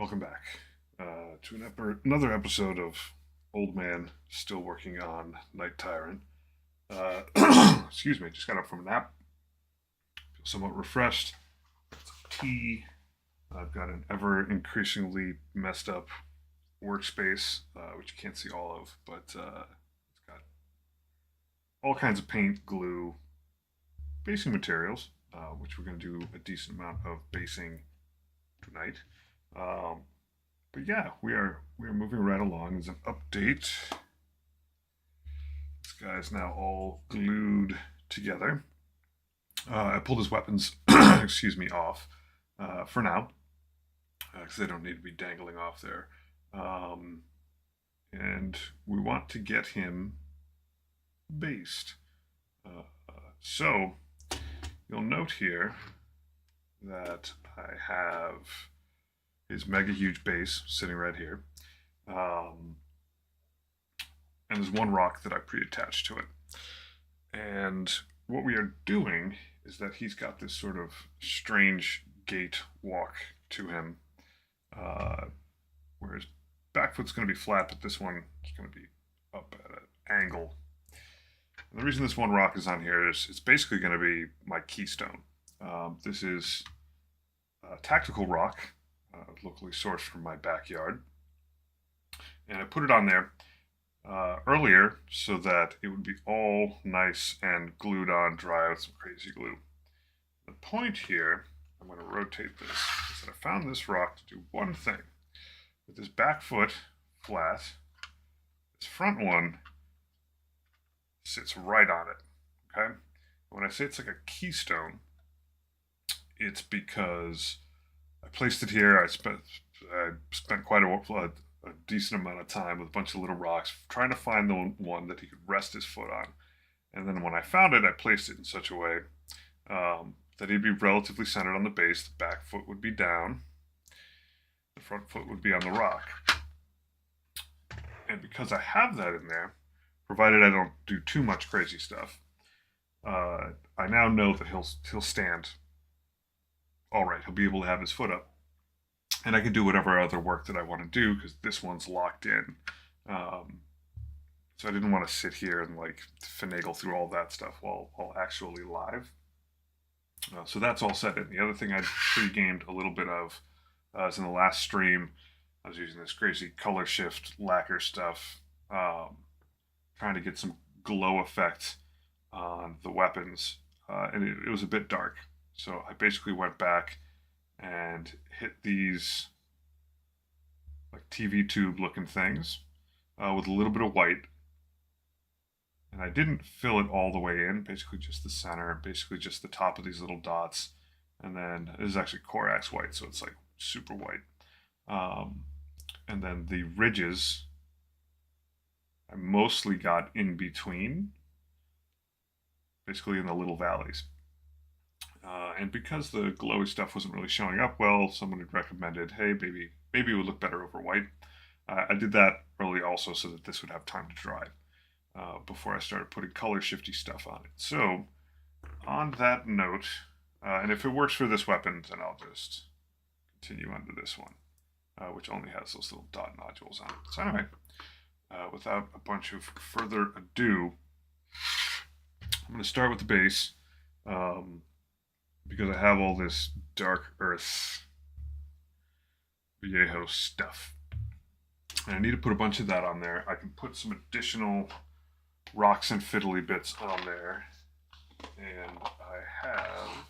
Welcome back to another episode of Old Man Still Working on Night Tyrant. Excuse me, just got up from a nap. Feel somewhat refreshed. Some tea. I've got an ever increasingly messed up workspace, which you can't see all of, but it's got all kinds of paint, glue, basing materials, which we're going to do a decent amount of basing tonight. But yeah, we are moving right along. As an update, this guy's now all glued together. I pulled his weapons, excuse me, off for now because they don't need to be dangling off there. And we want to get him based. So you'll note here that I have his mega huge base sitting right here. And there's one rock that I pre-attached to it. And what we are doing is that he's got this sort of strange gait walk to him, where his back foot's going to be flat, but this one is going to be up at an angle. And the reason this one rock is on here is it's basically going to be my keystone. This is a tactical rock, locally sourced from my backyard. And I put it on there earlier so that it would be all nice and glued on dry with some crazy glue. The point here, I'm going to rotate this, is that I found this rock to do one thing. With this back foot flat, this front one sits right on it. Okay? When I say it's like a keystone, it's because I placed it here. I spent quite a decent amount of time with a bunch of little rocks trying to find the one that he could rest his foot on. And then when I found it, I placed it in such a way that he'd be relatively centered on the base. The back foot would be down. The front foot would be on the rock. And because I have that in there, provided I don't do too much crazy stuff, I now know that he'll stand all right. He'll be able to have his foot up. And I can do whatever other work that I want to do because this one's locked in. So I didn't want to sit here and like finagle through all that stuff while actually live. So that's all set in. The other thing I pre-gamed a little bit of is in the last stream, I was using this crazy color shift lacquer stuff, trying to get some glow effect on the weapons. And it was a bit dark. So I basically went back and hit these like TV tube looking things with a little bit of white. And I didn't fill it all the way in, basically just the center, basically just the top of these little dots. And then this is actually Corax white, so it's like super white. And then the ridges, I mostly got in between, basically in the little valleys. And because the glowy stuff wasn't really showing up well, someone had recommended, hey, maybe it would look better over white. I did that early also so that this would have time to dry before I started putting color shifty stuff on it. So on that note, and if it works for this weapon, then I'll just continue on to this one, which only has those little dot nodules on it. So anyway, without a bunch of further ado, I'm going to start with the base. Because I have all this dark earth Viejo stuff. And I need to put a bunch of that on there. I can put some additional rocks and fiddly bits on there. And I have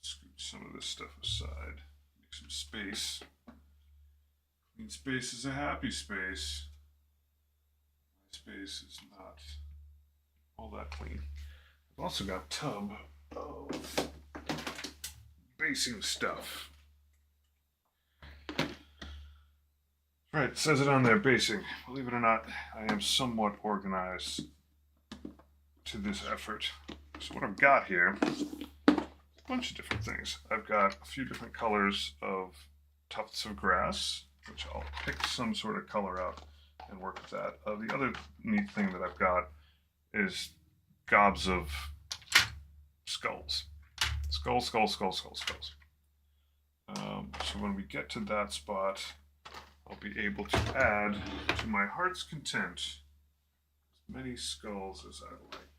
scoot some of this stuff aside. Make some space. Clean space is a happy space. My space is not all that clean. I've also got a tub of basing stuff. Right, it says it on there, basing. Believe it or not, I am somewhat organized to this effort. So what I've got here, a bunch of different things. I've got a few different colors of tufts of grass, which I'll pick some sort of color out and work with that. The other neat thing that I've got is gobs of skulls. Skulls. So when we get to that spot, I'll be able to add to my heart's content as many skulls as I like.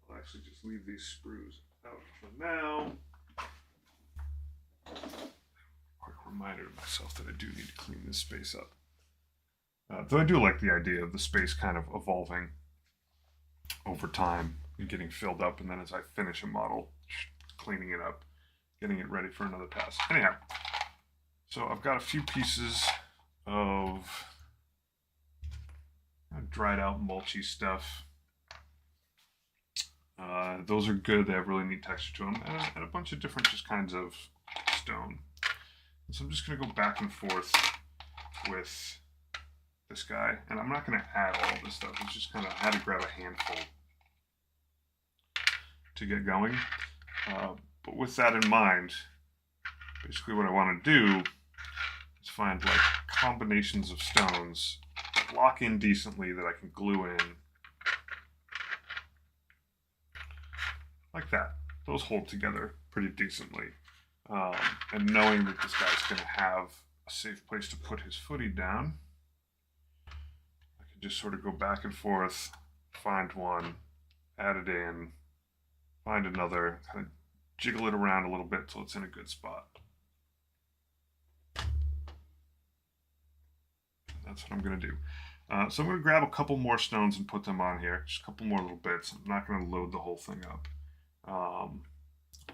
I'll actually just leave these sprues out for now. Quick reminder to myself that I do need to clean this space up. Though I do like the idea of the space kind of evolving over time and getting filled up, and then as I finish a model, cleaning it up, getting it ready for another pass. Anyhow, so I've got a few pieces of dried out mulchy stuff. Those are good. They have really neat texture to them, and a bunch of different just kinds of stone. So I'm just going to go back and forth with this guy, and I'm not going to add all this stuff. It's just kind of had to grab a handful to get going. But with that in mind, basically what I want to do is find like combinations of stones, lock in decently that I can glue in. Like that. Those hold together pretty decently. And knowing that this guy's going to have a safe place to put his footy down, I can just sort of go back and forth, find one, add it in, find another, kind of jiggle it around a little bit till it's in a good spot. That's what I'm going to do. So I'm going to grab a couple more stones and put them on here. Just a couple more little bits. I'm not going to load the whole thing up.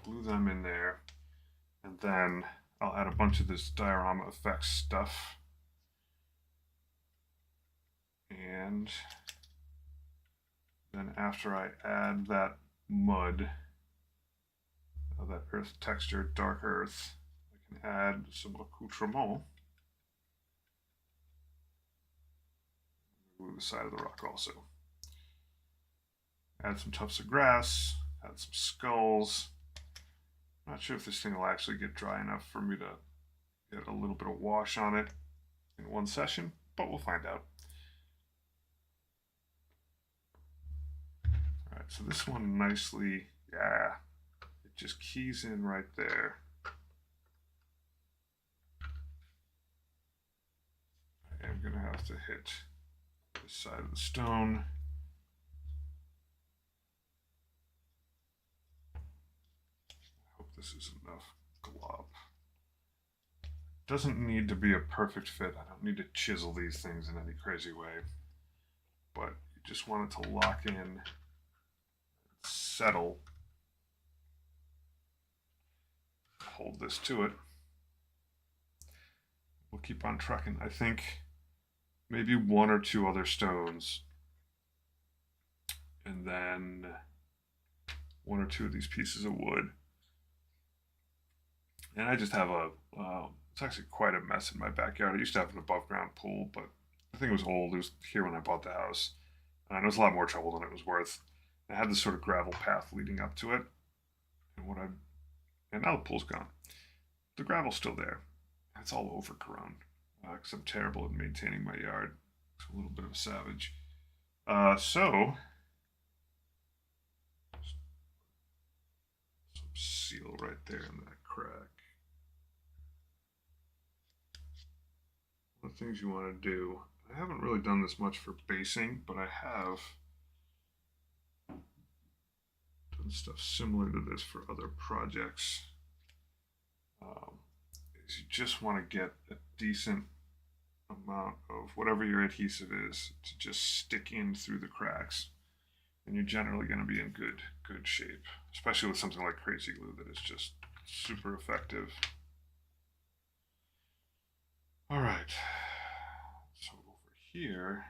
Glue them in there. And then I'll add a bunch of this diorama effects stuff. And then after I add that mud, that earth texture, dark earth, I can add some accoutrement. Glue the side of the rock also. Add some tufts of grass, add some skulls. I'm not sure if this thing will actually get dry enough for me to get a little bit of wash on it in one session, but we'll find out. All right, so this one nicely, yeah, it just keys in right there. I am gonna have to hit this side of the stone. This is enough glob. Doesn't need to be a perfect fit. I don't need to chisel these things in any crazy way, but you just want it to lock in, settle, hold this to it. We'll keep on trucking. I think maybe one or two other stones, and then one or two of these pieces of wood. And I just have it's actually quite a mess in my backyard. I used to have an above ground pool, but I think it was old. It was here when I bought the house. And it was a lot more trouble than it was worth. I had this sort of gravel path leading up to it. And now the pool's gone. The gravel's still there. It's all overgrown. Because I'm terrible at maintaining my yard. It's a little bit of a savage. So some seal right there in that crack. The things you want to do. I haven't really done this much for basing, but I have done stuff similar to this for other projects. Is you just want to get a decent amount of whatever your adhesive is to just stick in through the cracks, and you're generally going to be in good shape, especially with something like crazy glue that is just super effective. All right, so over here,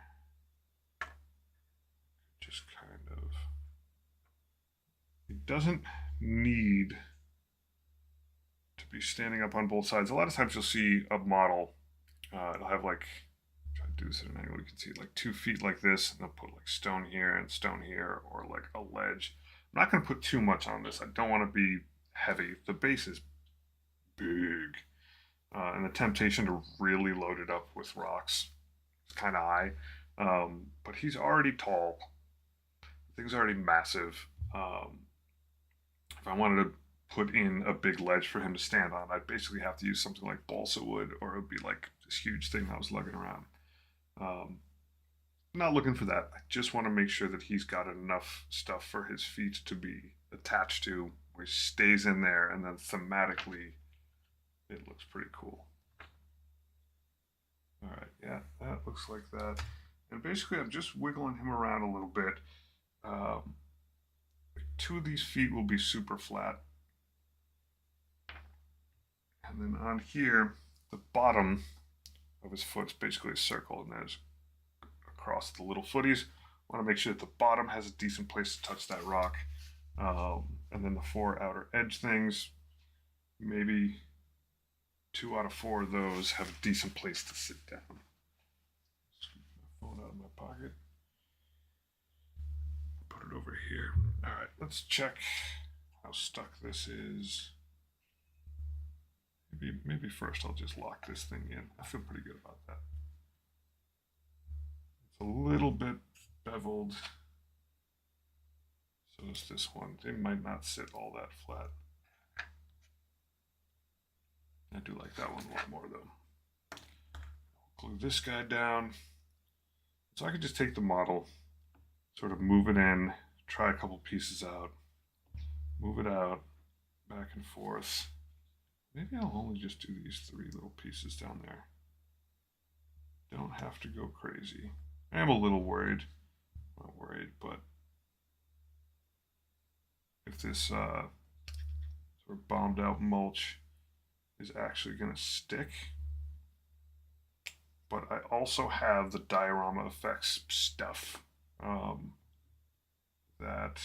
just kind of, it doesn't need to be standing up on both sides. A lot of times you'll see a model, it'll have like, try to do this at an angle, you can see like 2 feet like this, and they'll put like stone here and stone here, or like a ledge. I'm not going to put too much on this. I don't want to be heavy. The base is big. And the temptation to really load it up with rocks is kind of high. But he's already tall. The thing's already massive. if I wanted to put in a big ledge for him to stand on, I'd basically have to use something like balsa wood, or it would be like this huge thing I was lugging around. Not looking for that. I just want to make sure that he's got enough stuff for his feet to be attached to, where he stays in there, and then thematically, it looks pretty cool. All right, yeah, that looks like that. And basically, I'm just wiggling him around a little bit. Two of these feet will be super flat. And then on here, the bottom of his foot's basically a circle, and there's across the little footies. I want to make sure that the bottom has a decent place to touch that rock. And then the 4 outer edge things, maybe 2 out of 4 of those have a decent place to sit down. Scoop my phone out of my pocket. Put it over here. All right, let's check how stuck this is. Maybe first I'll just lock this thing in. I feel pretty good about that. It's a little bit beveled. So is this one. They might not sit all that flat. I do like that one a lot more though. Glue this guy down. So I could just take the model, sort of move it in, try a couple pieces out, move it out, back and forth. Maybe I'll only just do these 3 little pieces down there. Don't have to go crazy. I am a little worried. Not worried, but if this sort of bombed out mulch is actually going to stick. But I also have the diorama effects stuff that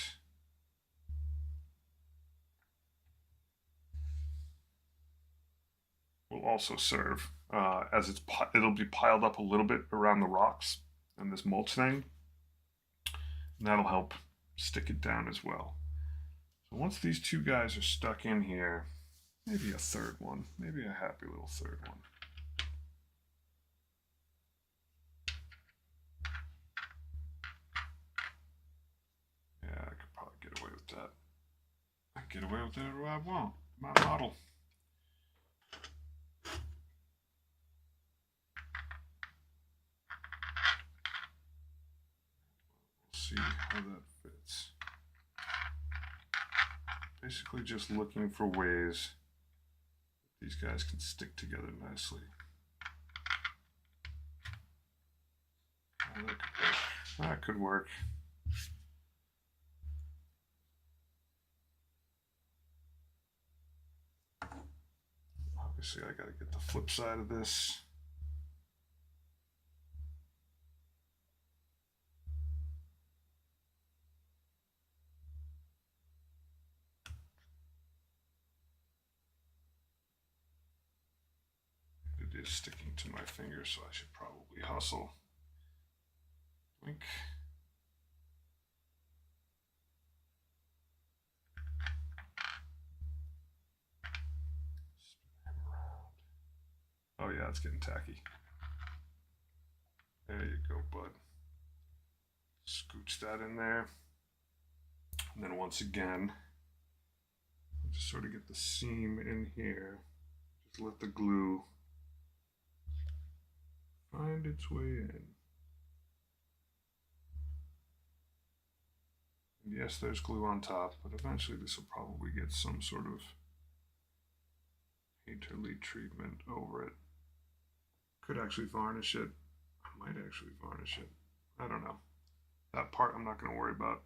will also serve as it'll be piled up a little bit around the rocks and this mulch thing, and that'll help stick it down as well. So once these 2 guys are stuck in here, maybe a 3rd one, maybe a happy little 3rd one. Yeah, I could probably get away with that. I can get away with whatever I want. My model. See how that fits. Basically just looking for ways these guys can stick together nicely. Oh, that could work. Obviously I gotta get the flip side of this. It is sticking to my finger, so I should probably hustle. Blink. Spin him around. Oh yeah, it's getting tacky. There you go, bud. Scooch that in there. And then once again, just sort of get the seam in here. Just let the glue find its way in. And yes, there's glue on top, but eventually this will probably get some sort of painterly treatment over it. Could actually varnish it. I might actually varnish it. I don't know. That part I'm not going to worry about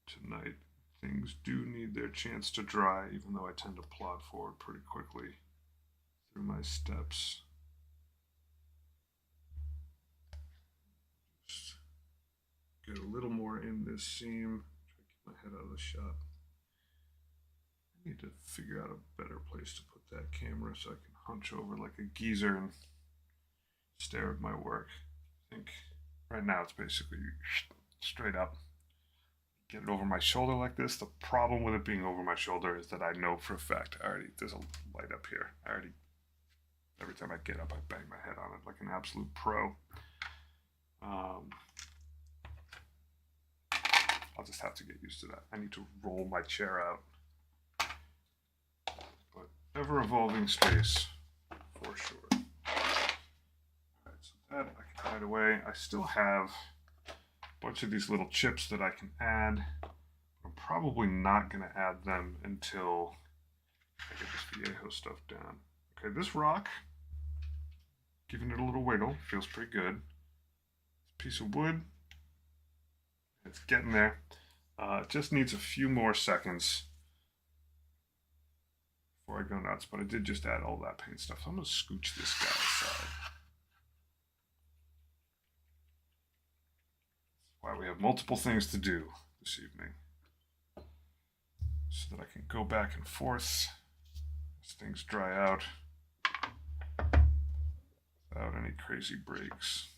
tonight. Things do need their chance to dry, even though I tend to plod forward pretty quickly through my steps. Just get a little more in this seam. Try to get my head out of the shot. I need to figure out a better place to put that camera so I can hunch over like a geezer and stare at my work. I think right now it's basically straight up. Get it over my shoulder like this. The problem with it being over my shoulder is that I know for a fact there's a light up here. Every time I get up, I bang my head on it like an absolute pro. I'll just just have to get used to that. I need to roll my chair out. But ever-evolving space, for sure. All right, so that I can hide away. I still have a bunch of these little chips that I can add. I'm probably not going to add them until I get this Viejo stuff down. Okay, this rock, giving it a little wiggle, feels pretty good. This piece of wood, it's getting there. It just needs a few more seconds before I go nuts, but I did just add all that paint stuff. So I'm going to scooch this guy aside. That's why we have multiple things to do this evening, so that I can go back and forth as things dry out without any crazy breaks.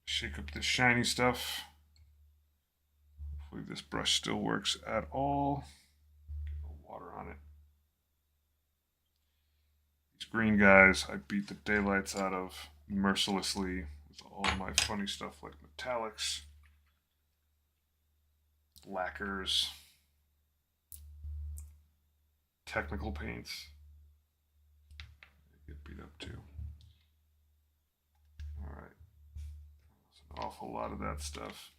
Shake up this shiny stuff. Hopefully this brush still works at all. Get a little water on it. These green guys I beat the daylights out of mercilessly with all my funny stuff like metallics, lacquers, technical paints. They get beat up too. All right. There's an awful lot of that stuff.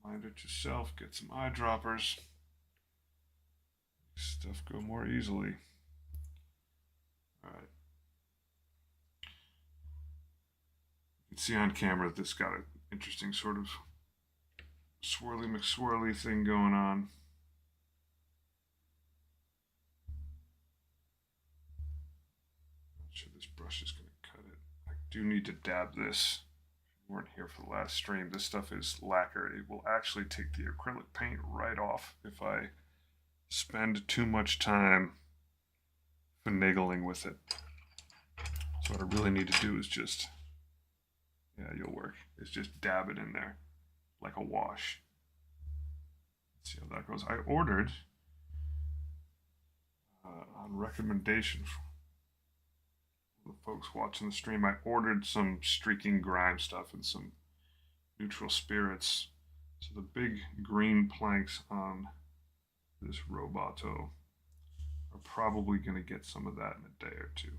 Reminder to self, get some eyedroppers. Make stuff go more easily. All right. You can see on camera that this got an interesting sort of swirly McSwirly thing going on. Not sure this brush is going to cut it. I do need to dab this. If you weren't here for the last stream, this stuff is lacquer. It will actually take the acrylic paint right off if I spend too much time finagling with it. So what I really need to do is just, yeah, you'll work, is just dab it in there like a wash. Let's see how that goes. I ordered, on recommendation from the folks watching the stream, I ordered some streaking grime stuff and some neutral spirits. So the big green planks on this Roboto are probably going to get some of that in a day or two,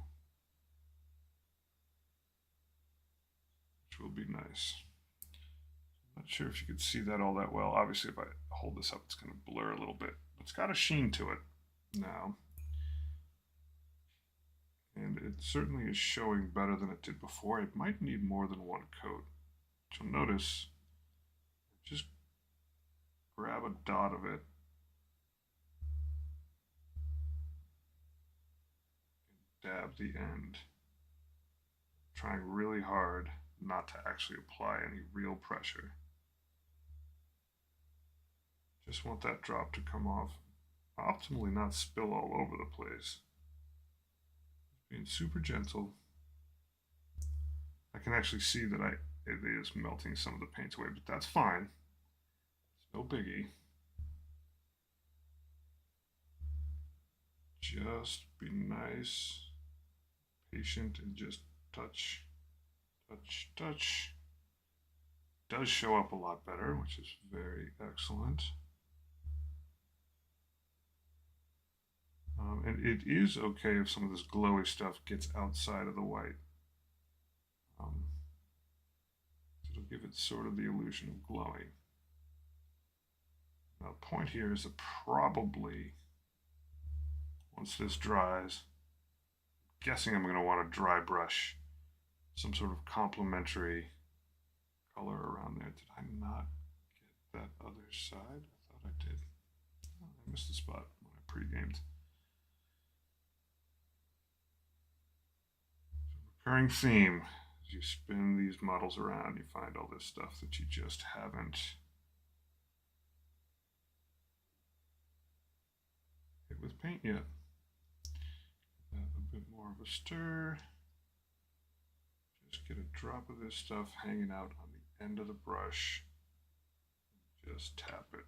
which will be nice. I'm not sure if you could see that all that well. Obviously, if I hold this up, it's going to blur a little bit. But it's got a sheen to it now. And it certainly is showing better than it did before. It might need more than one coat. But you'll notice, just grab a dot of it and dab the end. Trying really hard not to actually apply any real pressure. Just want that drop to come off. Optimally not spill all over the place. Being super gentle. I can actually see that it is melting some of the paint away, but that's fine. It's no biggie. Just be nice, patient, and just touch, touch, touch. It does show up a lot better, which is very excellent. And it is okay if some of this glowy stuff gets outside of the white. It'll give it sort of the illusion of glowing. Now, the point here is that probably, once this dries, I'm guessing I'm going to want to dry brush some sort of complementary color around there. Did I not get that other side? I thought I did. Oh, I missed the spot when I pre-gamed. Recurring theme, as you spin these models around, you find all this stuff that you just haven't hit with paint yet. A bit more of a stir. Just get a drop of this stuff hanging out on the end of the brush. Just tap it.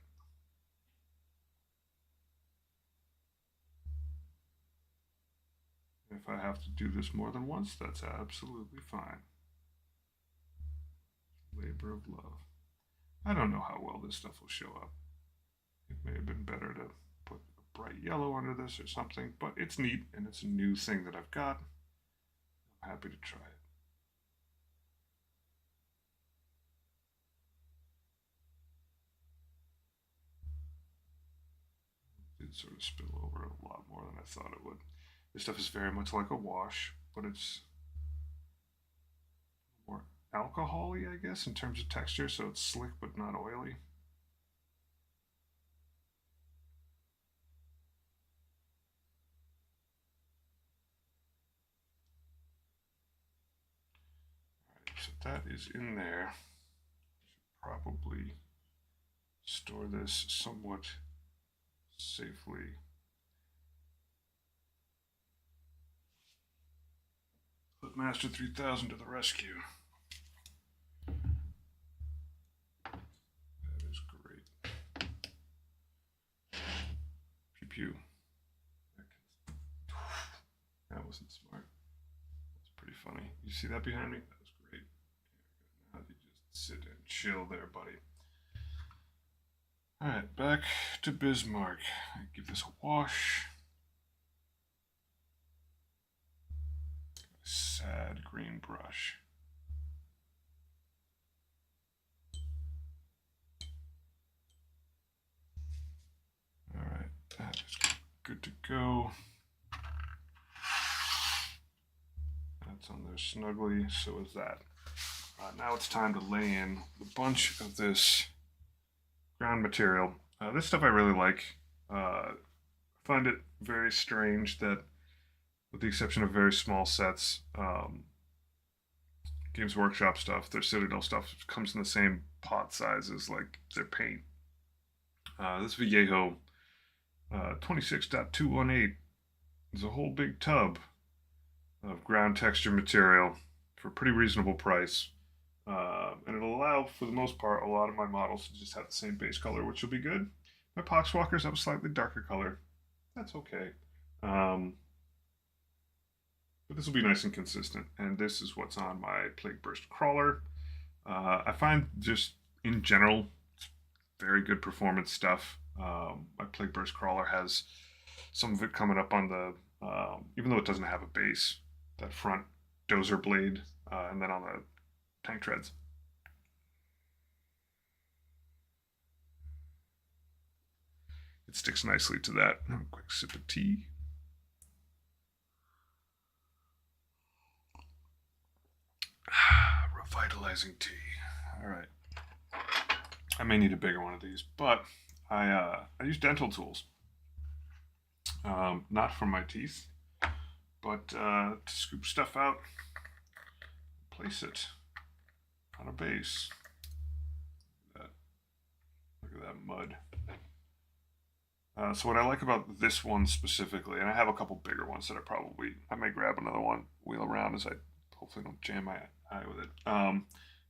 If I have to do this more than once, that's absolutely fine. Labor of love. I don't know how well this stuff will show up. It may have been better to put a bright yellow under this or something, but it's neat and it's a new thing that I've got. I'm happy to try it. It did sort of spill over a lot more than I thought it would. This stuff is very much like a wash, but it's more alcohol-y, I guess, in terms of texture, so it's slick but not oily. Alright, so that is in there. Should probably store this somewhat safely. Master 3000 to the rescue. That is great. Pew pew. That wasn't smart. That's pretty funny. You see that behind me? That was great. Now you just sit and chill there, buddy. Alright, back to Bismarck. Give this a wash. Sad green brush. Alright, that is good to go. That's on there snugly, so is that. Now it's time to lay in a bunch of this ground material. This stuff I really like. I find it very strange that, with the exception of very small sets, Games Workshop stuff, their Citadel stuff comes in the same pot size as like their paint. This Vallejo 26.218 is a whole big tub of ground texture material for a pretty reasonable price. And it'll allow, for the most part, a lot of my models to just have the same base color, which will be good. My Poxwalkers have a slightly darker color. That's okay. But this will be nice and consistent. And this is what's on my Plague Burst Crawler. I find just, in general, it's very good performance stuff. My Plague Burst Crawler has some of it coming up on the, even though it doesn't have a base, that front dozer blade, and then on the tank treads. It sticks nicely to that. A quick sip of tea. Revitalizing tea. All right. I may need a bigger one of these, but I use dental tools. Not for my teeth, but to scoop stuff out, place it on a base. Look at that mud. So what I like about this one specifically, and I have a couple bigger ones that I may grab another one, wheel around as I hopefully don't jam my eye with it,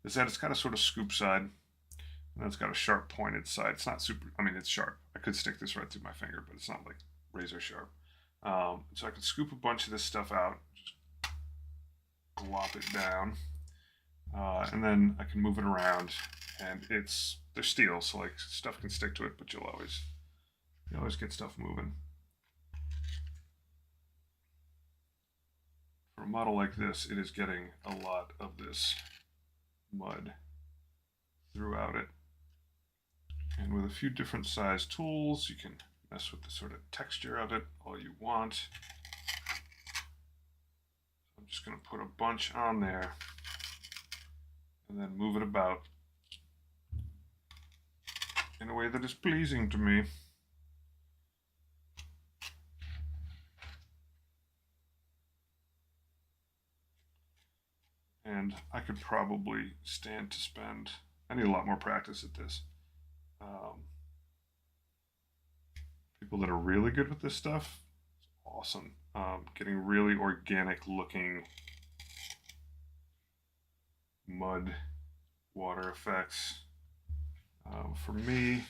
is that it's got a sort of scoop side, and then it's got a sharp pointed side. It's not super, I mean, it's sharp. I could stick this right through my finger, but it's not like razor sharp. So I can scoop a bunch of this stuff out, just glop it down, and then I can move it around, and they're steel, so like stuff can stick to it, but you always get stuff moving. For a model like this, it is getting a lot of this mud throughout it. And with a few different size tools, you can mess with the sort of texture of it all you want. I'm just going to put a bunch on there and then move it about in a way that is pleasing to me. And I could probably stand to spend, I need a lot more practice at this. People that are really good with this stuff, it's awesome. Getting really organic looking mud water effects. For me,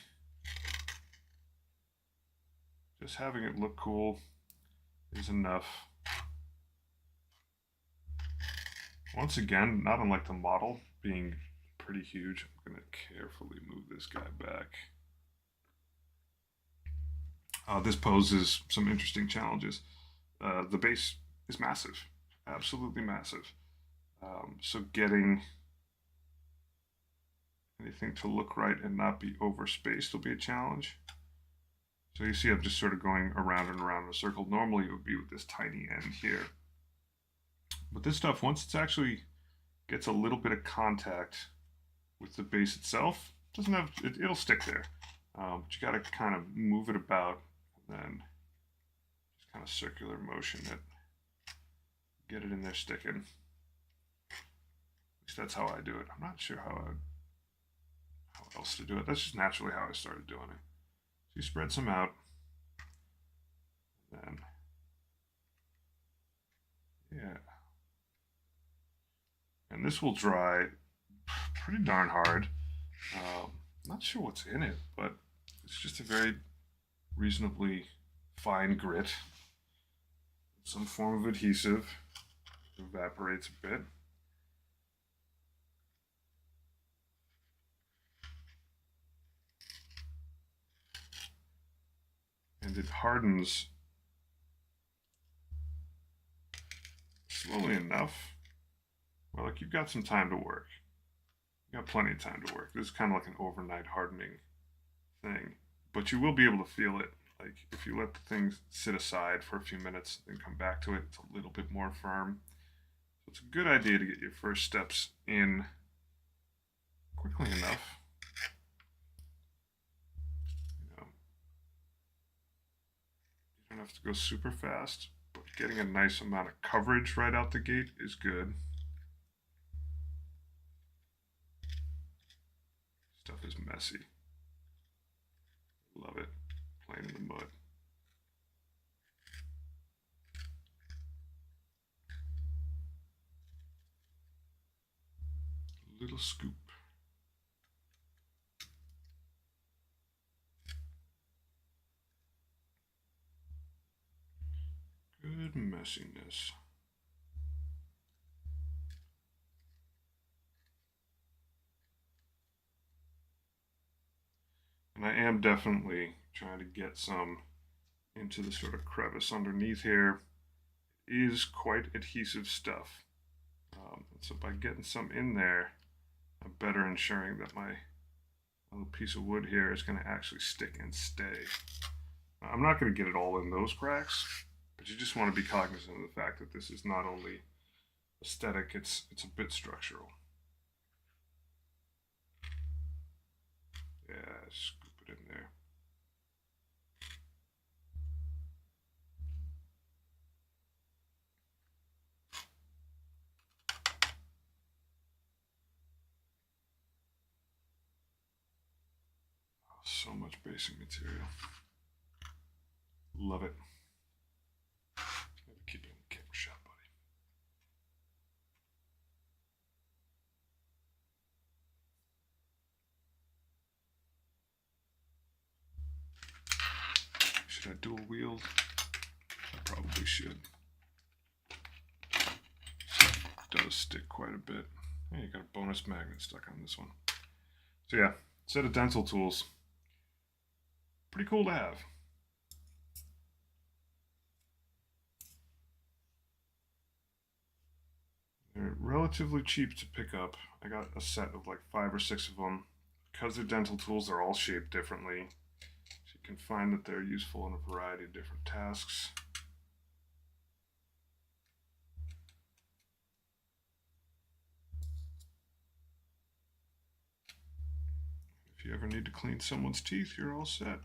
just having it look cool is enough. Once again, not unlike the model, being pretty huge. I'm going to carefully move this guy back. This poses some interesting challenges. The base is massive, absolutely massive. So getting anything to look right and not be overspaced will be a challenge. So you see I'm just sort of going around and around in a circle. Normally it would be with this tiny end here. But this stuff, once it's actually gets a little bit of contact with the base itself, doesn't have it'll stick there. But you got to kind of move it about and then just kind of circular motion it, get it in there sticking. At least that's how I do it. I'm not sure how else to do it. That's just naturally how I started doing it. So you spread some out, then yeah, and this will dry pretty darn hard. Not sure what's in it, but it's just a very reasonably fine grit. Some form of adhesive. It evaporates a bit. And it hardens slowly enough. Well, like you've got some time to work. You got plenty of time to work. This is kind of like an overnight hardening thing, but you will be able to feel it. Like if you let the thing sit aside for a few minutes and come back to it, it's a little bit more firm. So it's a good idea to get your first steps in quickly enough. You know, you don't have to go super fast, but getting a nice amount of coverage right out the gate is good. Stuff is messy. Love it. Playing in the mud. Little scoop. Good messiness. And I am definitely trying to get some into the sort of crevice underneath here. It is quite adhesive stuff. So by getting some in there, I'm better ensuring that my little piece of wood here is going to actually stick and stay. I'm not going to get it all in those cracks, but you just want to be cognizant of the fact that this is not only aesthetic, it's a bit structural. Yeah, scoop it in there. Oh, so much basing material. Love it. Gotta keep it in the camera shot, buddy. Should I dual wield? I probably should. It does stick quite a bit. Hey, you got a bonus magnet stuck on this one. So yeah, set of dental tools. Pretty cool to have. They're relatively cheap to pick up. I got a set of like 5 or 6 of them. Because they're dental tools, they're all shaped differently. So you can find that they're useful in a variety of different tasks. If you ever need to clean someone's teeth, you're all set.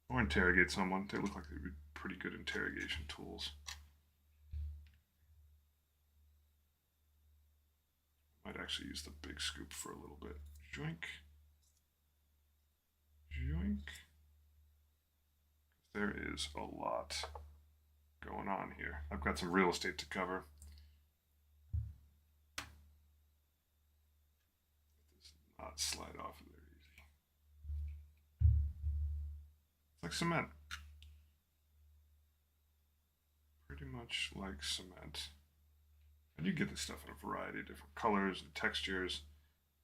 Or interrogate someone. They look like they'd be pretty good interrogation tools. Might actually use the big scoop for a little bit. Joink. Joink. There is a lot going on here. I've got some real estate to cover. It does not slide off of there easy. It's like cement. Pretty much like cement. And you get this stuff in a variety of different colors and textures.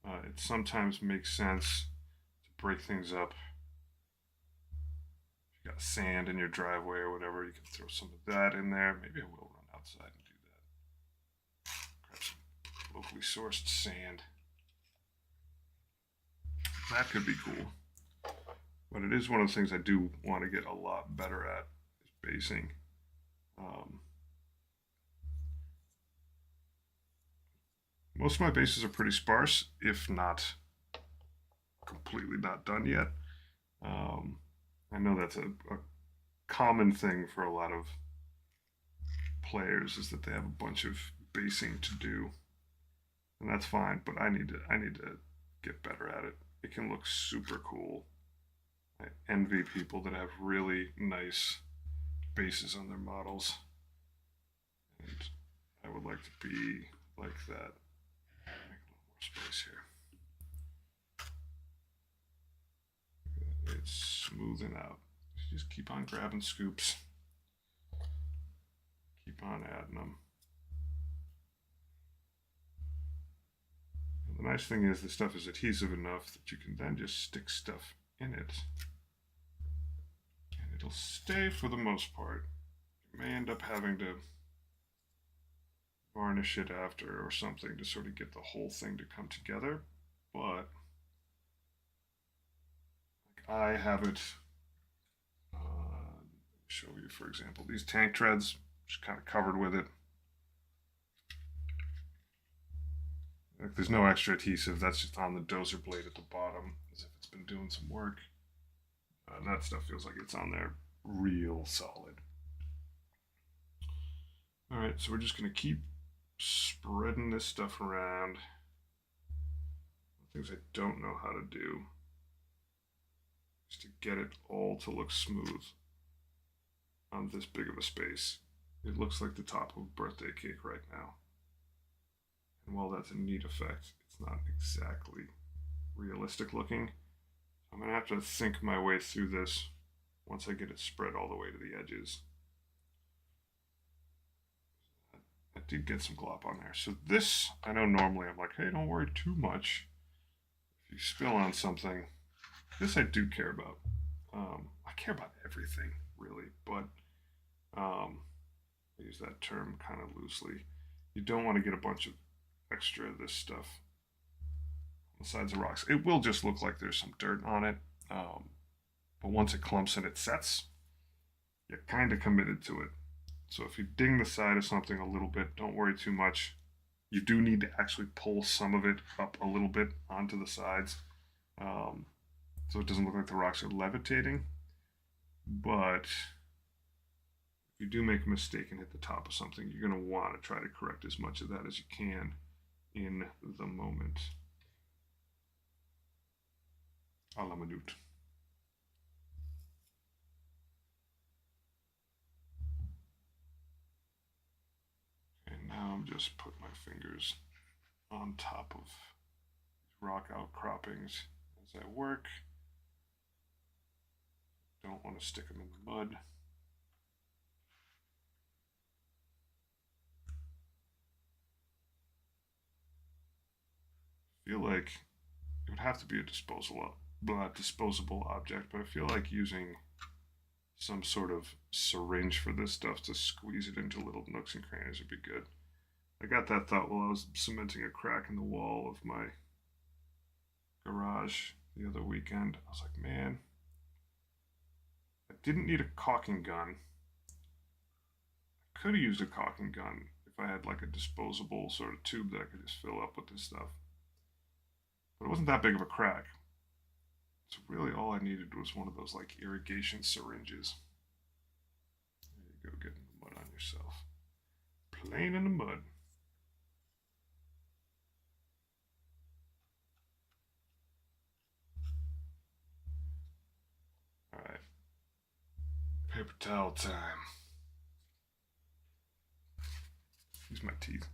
It sometimes makes sense to break things up. If you got sand in your driveway or whatever, you can throw some of that in there. Maybe I will run outside and do that. Grab some locally sourced sand. That could be cool. But it is one of the things I do want to get a lot better at, is basing. Most of my bases are pretty sparse, if not completely not done yet. I know that's a common thing for a lot of players, is that they have a bunch of basing to do, and that's fine. But I need to get better at it. It can look super cool. I envy people that have really nice bases on their models, and I would like to be like that. Make a little more space here. It's smoothing out. Just keep on grabbing scoops. Keep on adding them. And the nice thing is the stuff is adhesive enough that you can then just stick stuff in it. And it'll stay for the most part. You may end up having to varnish it after or something to sort of get the whole thing to come together, but I have it. Show you, for example, these tank treads, just kind of covered with it. Like, there's no extra adhesive, that's just on the dozer blade at the bottom, as if it's been doing some work. That stuff feels like it's on there real solid. Alright, so we're just going to keep spreading this stuff around. Things I don't know how to do, just to get it all to look smooth on this big of a space. It looks like the top of a birthday cake right now. And while that's a neat effect, it's not exactly realistic looking. I'm gonna have to think my way through this once I get it spread all the way to the edges. I did get some glop on there. So this, I know normally I'm like, hey, don't worry too much if you spill on something. This I do care about. I care about everything, really, but I use that term kind of loosely. You don't want to get a bunch of extra of this stuff on the sides of rocks. It will just look like there's some dirt on it, but once it clumps and it sets, you're kind of committed to it. So if you ding the side of something a little bit, don't worry too much. You do need to actually pull some of it up a little bit onto the sides, so it doesn't look like the rocks are levitating. But if you do make a mistake and hit the top of something, you're going to want to try to correct as much of that as you can in the moment. A la minute. And now I'm just putting my fingers on top of rock outcroppings as I work. Don't want to stick them in the mud. I feel like it would have to be a disposable object, but I feel like using some sort of syringe for this stuff to squeeze it into little nooks and crannies would be good. I got that thought while I was cementing a crack in the wall of my garage the other weekend. I was like, man, I didn't need a caulking gun. I could have used a caulking gun if I had like a disposable sort of tube that I could just fill up with this stuff. But it wasn't that big of a crack. So really all I needed was one of those like irrigation syringes. There you go, getting the mud on yourself. Playing in the mud. Alright. Paper towel time. Use my teeth.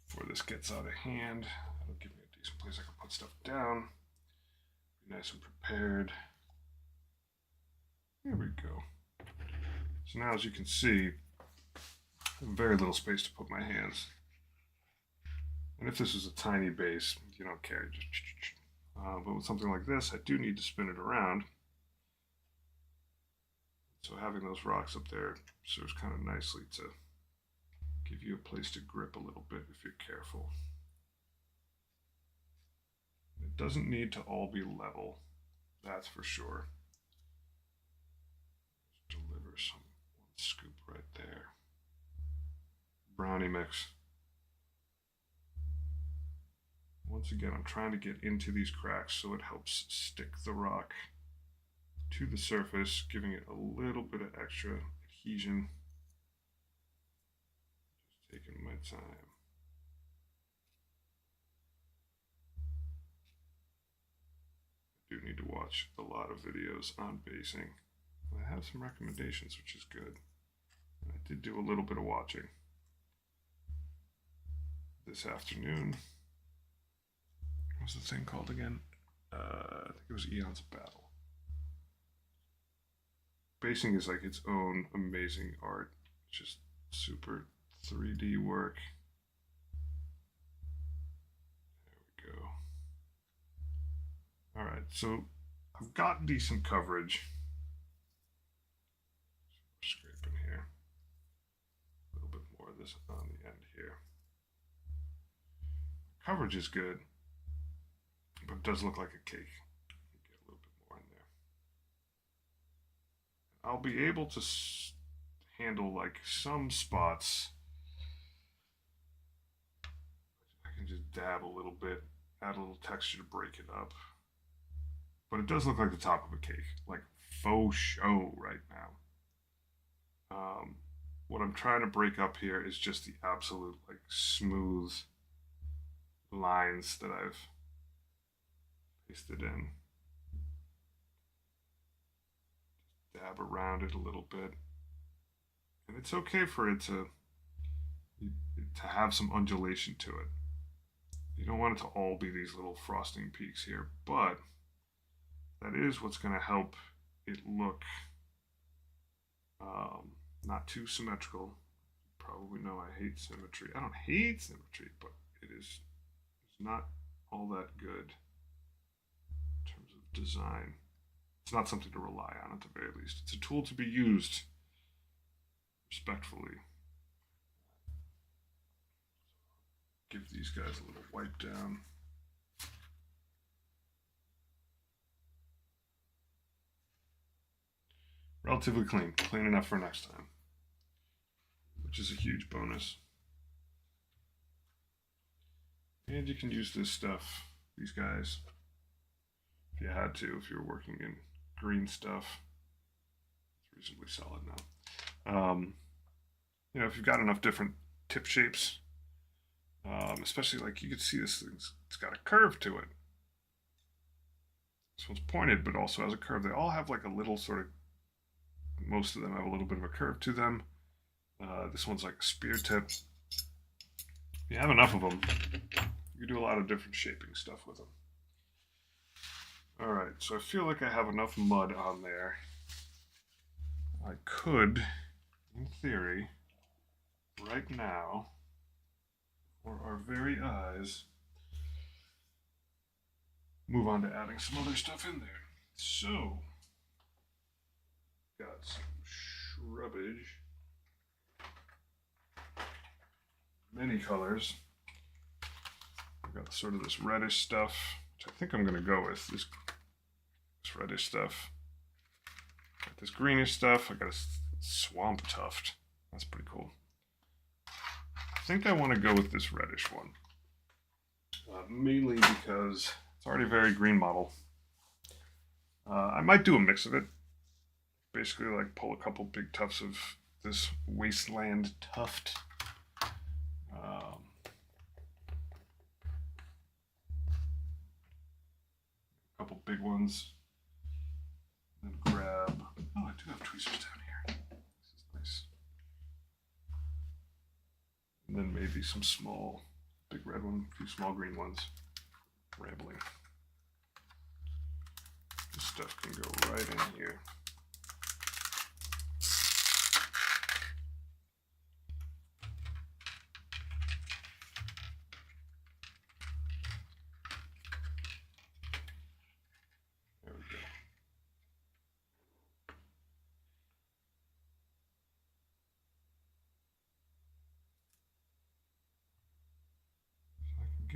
Before this gets out of hand, that'll give me a decent place I can put stuff down. Be nice and prepared. There we go. So now, as you can see, I have very little space to put my hands. And if this is a tiny base, you don't care. Just, but with something like this, I do need to spin it around. So having those rocks up there serves kind of nicely to give you a place to grip a little bit if you're careful. It doesn't need to all be level, that's for sure. Just deliver some one scoop right there. Brownie mix. Once again, I'm trying to get into these cracks so it helps stick the rock to the surface, giving it a little bit of extra adhesion. Just taking my time. I do need to watch a lot of videos on basing. I have some recommendations, which is good. And I did do a little bit of watching this afternoon. What was the thing called again? I think it was Eons of Battle. Basing is like its own amazing art. Just super 3D work. There we go. All right, so I've got decent coverage. Scraping here. A little bit more of this on the end here. Coverage is good, but it does look like a cake. Get a little bit more in there. I'll be able to handle like some spots. I can just dab a little bit, add a little texture to break it up. But it does look like the top of a cake, like faux show right now. What I'm trying to break up here is just the absolute like smooth lines that I've pasted in. Dab around it a little bit, and it's okay for it to have some undulation to it. You don't want it to all be these little frosting peaks here, but that is what's going to help it look not too symmetrical. You probably know I hate symmetry. I don't hate symmetry, but it's not all that good in terms of design. It's not something to rely on at the very least. It's a tool to be used respectfully. Give these guys a little wipe down. Relatively clean, clean enough for next time, which is a huge bonus. And you can use this stuff, these guys, if you had to, if you're working in green stuff. It's reasonably solid now. You know, if you've got enough different tip shapes, especially like you can see this thing's, it's got a curve to it. This one's pointed, but also has a curve. They all have like a little sort of, most of them have a little bit of a curve to them. This one's like a spear tip. If you have enough of them, you can do a lot of different shaping stuff with them. All right, so I feel like I have enough mud on there. I could, in theory, right now, for our very eyes, move on to adding some other stuff in there. So, got some shrubbage, many colors. I've got sort of this reddish stuff, which I think I'm going to go with, this reddish stuff. Got this greenish stuff. I got a swamp tuft. That's pretty cool. I think I want to go with this reddish one, mainly because it's already a very green model. I might do a mix of it. Basically, like pull a couple big tufts of this wasteland tuft. A couple big ones. And grab. Oh, I do have tweezers down here. This is nice. And then maybe some small, big red one, a few small green ones. Rambling. This stuff can go right in here.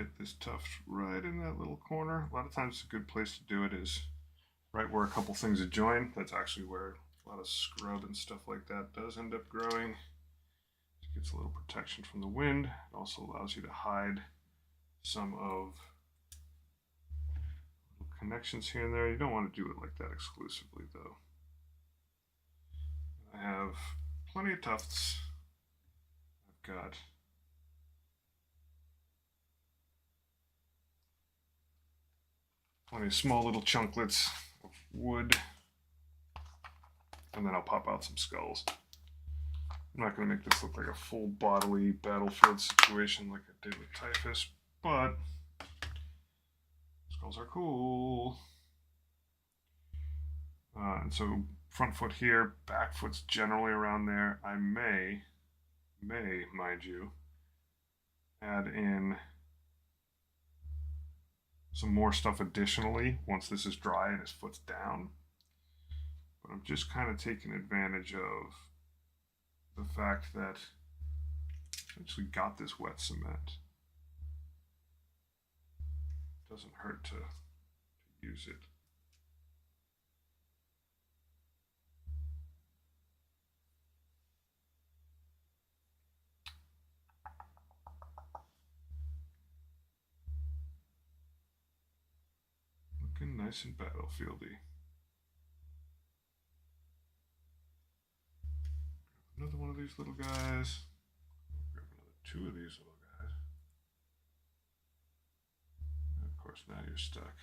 get this tuft right in that little corner. A lot of times a good place to do it is right where a couple things adjoin. That's actually where a lot of scrub and stuff like that does end up growing. It gets a little protection from the wind. It also allows you to hide some of little connections here and there. You don't want to do it like that exclusively though. I have plenty of tufts. I've got plenty of small little chunklets of wood, and then I'll pop out some skulls. I'm not going to make this look like a full bodily battlefield situation like I did with Typhus, but skulls are cool. And so front foot here, back foot's generally around there. I may, mind you, add in some more stuff additionally once this is dry and his foot's down. But I'm just kind of taking advantage of the fact that I actually got this wet cement. It doesn't hurt to use it. Looking nice and battlefieldy. Another one of these little guys. Grab another two of these little guys. And of course, now you're stuck.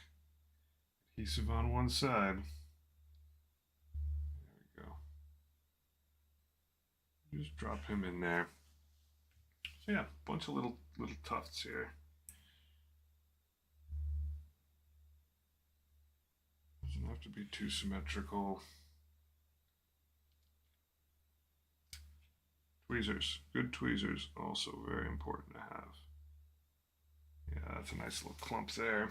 Adhesive on one side. There we go. Just drop him in there. So yeah, a bunch of little tufts here. Doesn't have to be too symmetrical. Tweezers, good tweezers, also very important to have. Yeah, that's a nice little clump there.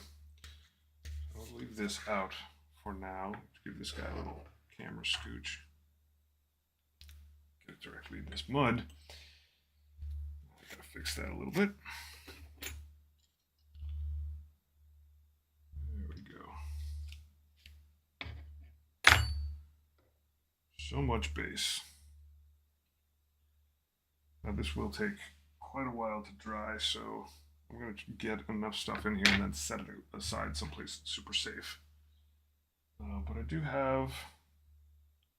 I'll leave this out for now. Give this guy a little camera scooch. Get it directly in this mud. I gotta fix that a little bit. There we go. So much base. Now this will take quite a while to dry, so I'm going to get enough stuff in here and then set it aside someplace super safe. But I do have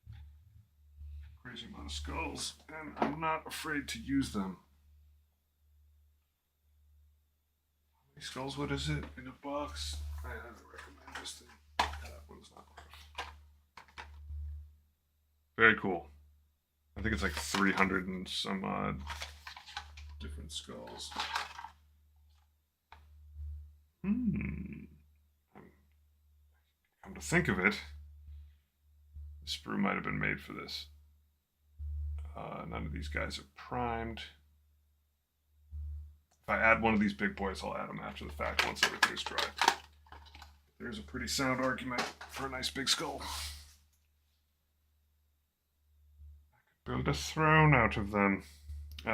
a crazy amount of skulls, and I'm not afraid to use them. How many skulls? What is it in a box? I highly recommend this thing. That one's not worth. Very cool. I think it's like 300 and some odd different skulls. Come to think of it, the sprue might have been made for this. None of these guys are primed. If I add one of these big boys, I'll add them after the fact once everything's dry. There's a pretty sound argument for a nice big skull. Build a throne out of them.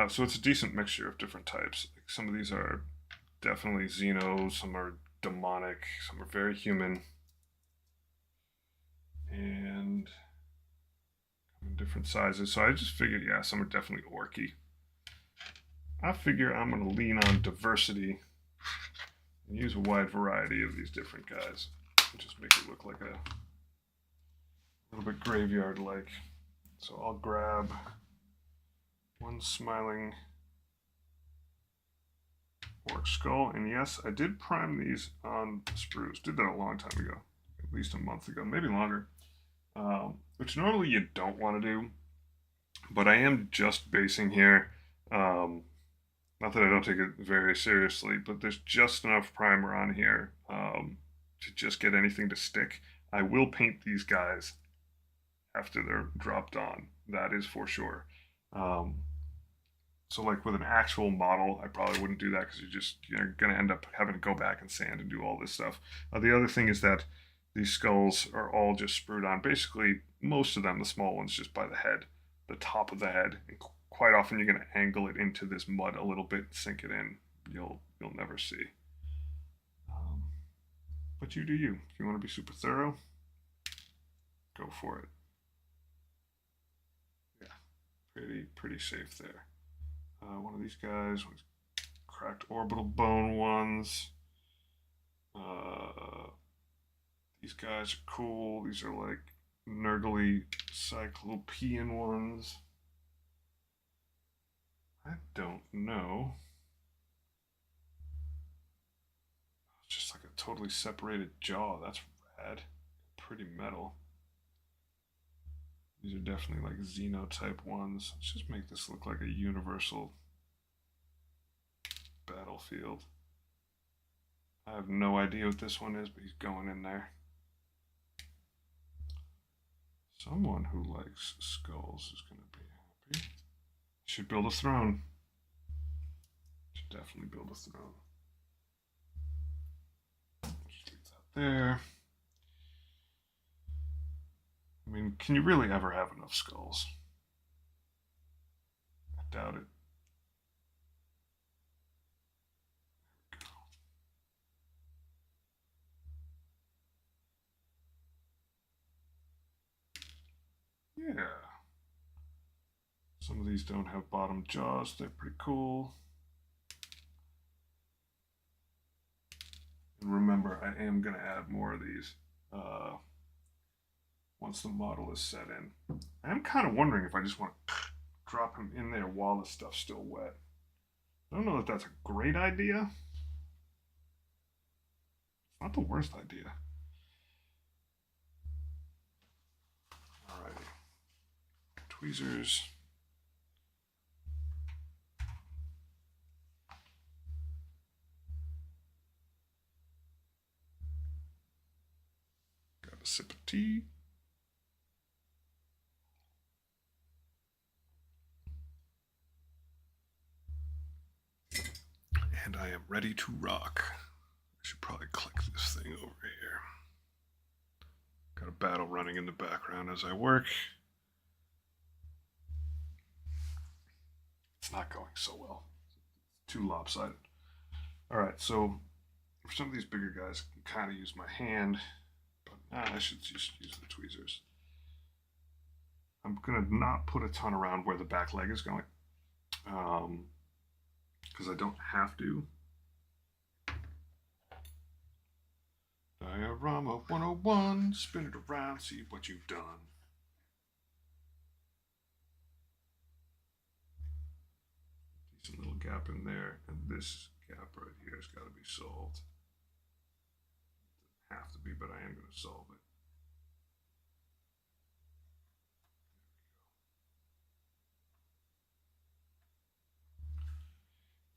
So it's a decent mixture of different types. Like some of these are definitely Xeno, some are demonic, some are very human. And in different sizes. So I just figured, yeah, some are definitely orky. I figure I'm going to lean on diversity and use a wide variety of these different guys. Just make it look like a little bit graveyard-like. So I'll grab one smiling orc skull. And yes, I did prime these on sprues. Did that a long time ago, at least a month ago, maybe longer. Which normally you don't want to do. But I am just basing here. Not that I don't take it very seriously, but there's just enough primer on here to just get anything to stick. I will paint these guys after they're dropped on. That is for sure. So like with an actual model, I probably wouldn't do that because you're going to end up having to go back and sand and do all this stuff. The other thing is that these skulls are all just sprued on. Basically, most of them, the small ones, just by the head, the top of the head. And quite often you're going to angle it into this mud a little bit, sink it in. You'll never see. But you do you. If you want to be super thorough, go for it. Yeah, pretty safe there. One of these guys, cracked orbital bone ones. These guys are cool. These are like nurgly cyclopean ones. I don't know. It's just like a totally separated jaw. That's rad. Pretty metal. These are definitely like xenotype ones. Let's just make this look like a universal battlefield. I have no idea what this one is, but he's going in there. Someone who likes skulls is going to be happy. Should build a throne. Should definitely build a throne. Just leave that there. I mean, can you really ever have enough skulls? I doubt it. Yeah. Some of these don't have bottom jaws. They're pretty cool. And remember, I am going to add more of these once the model is set in. I'm kind of wondering if I just want to drop him in there while the stuff's still wet. I don't know if that's a great idea. It's not the worst idea. Alrighty. Tweezers. Got a sip of tea. And I am ready to rock. I should probably click this thing over here. Got a battle running in the background as I work. It's not going so well. It's too lopsided. Alright, so for some of these bigger guys, I can kind of use my hand, but I should just use the tweezers. I'm going to not put a ton around where the back leg is going, because I don't have to. Diorama 101, spin it around, see what you've done. Decent little gap in there, and this gap right here has got to be solved. Doesn't have to be, but I am going to solve it.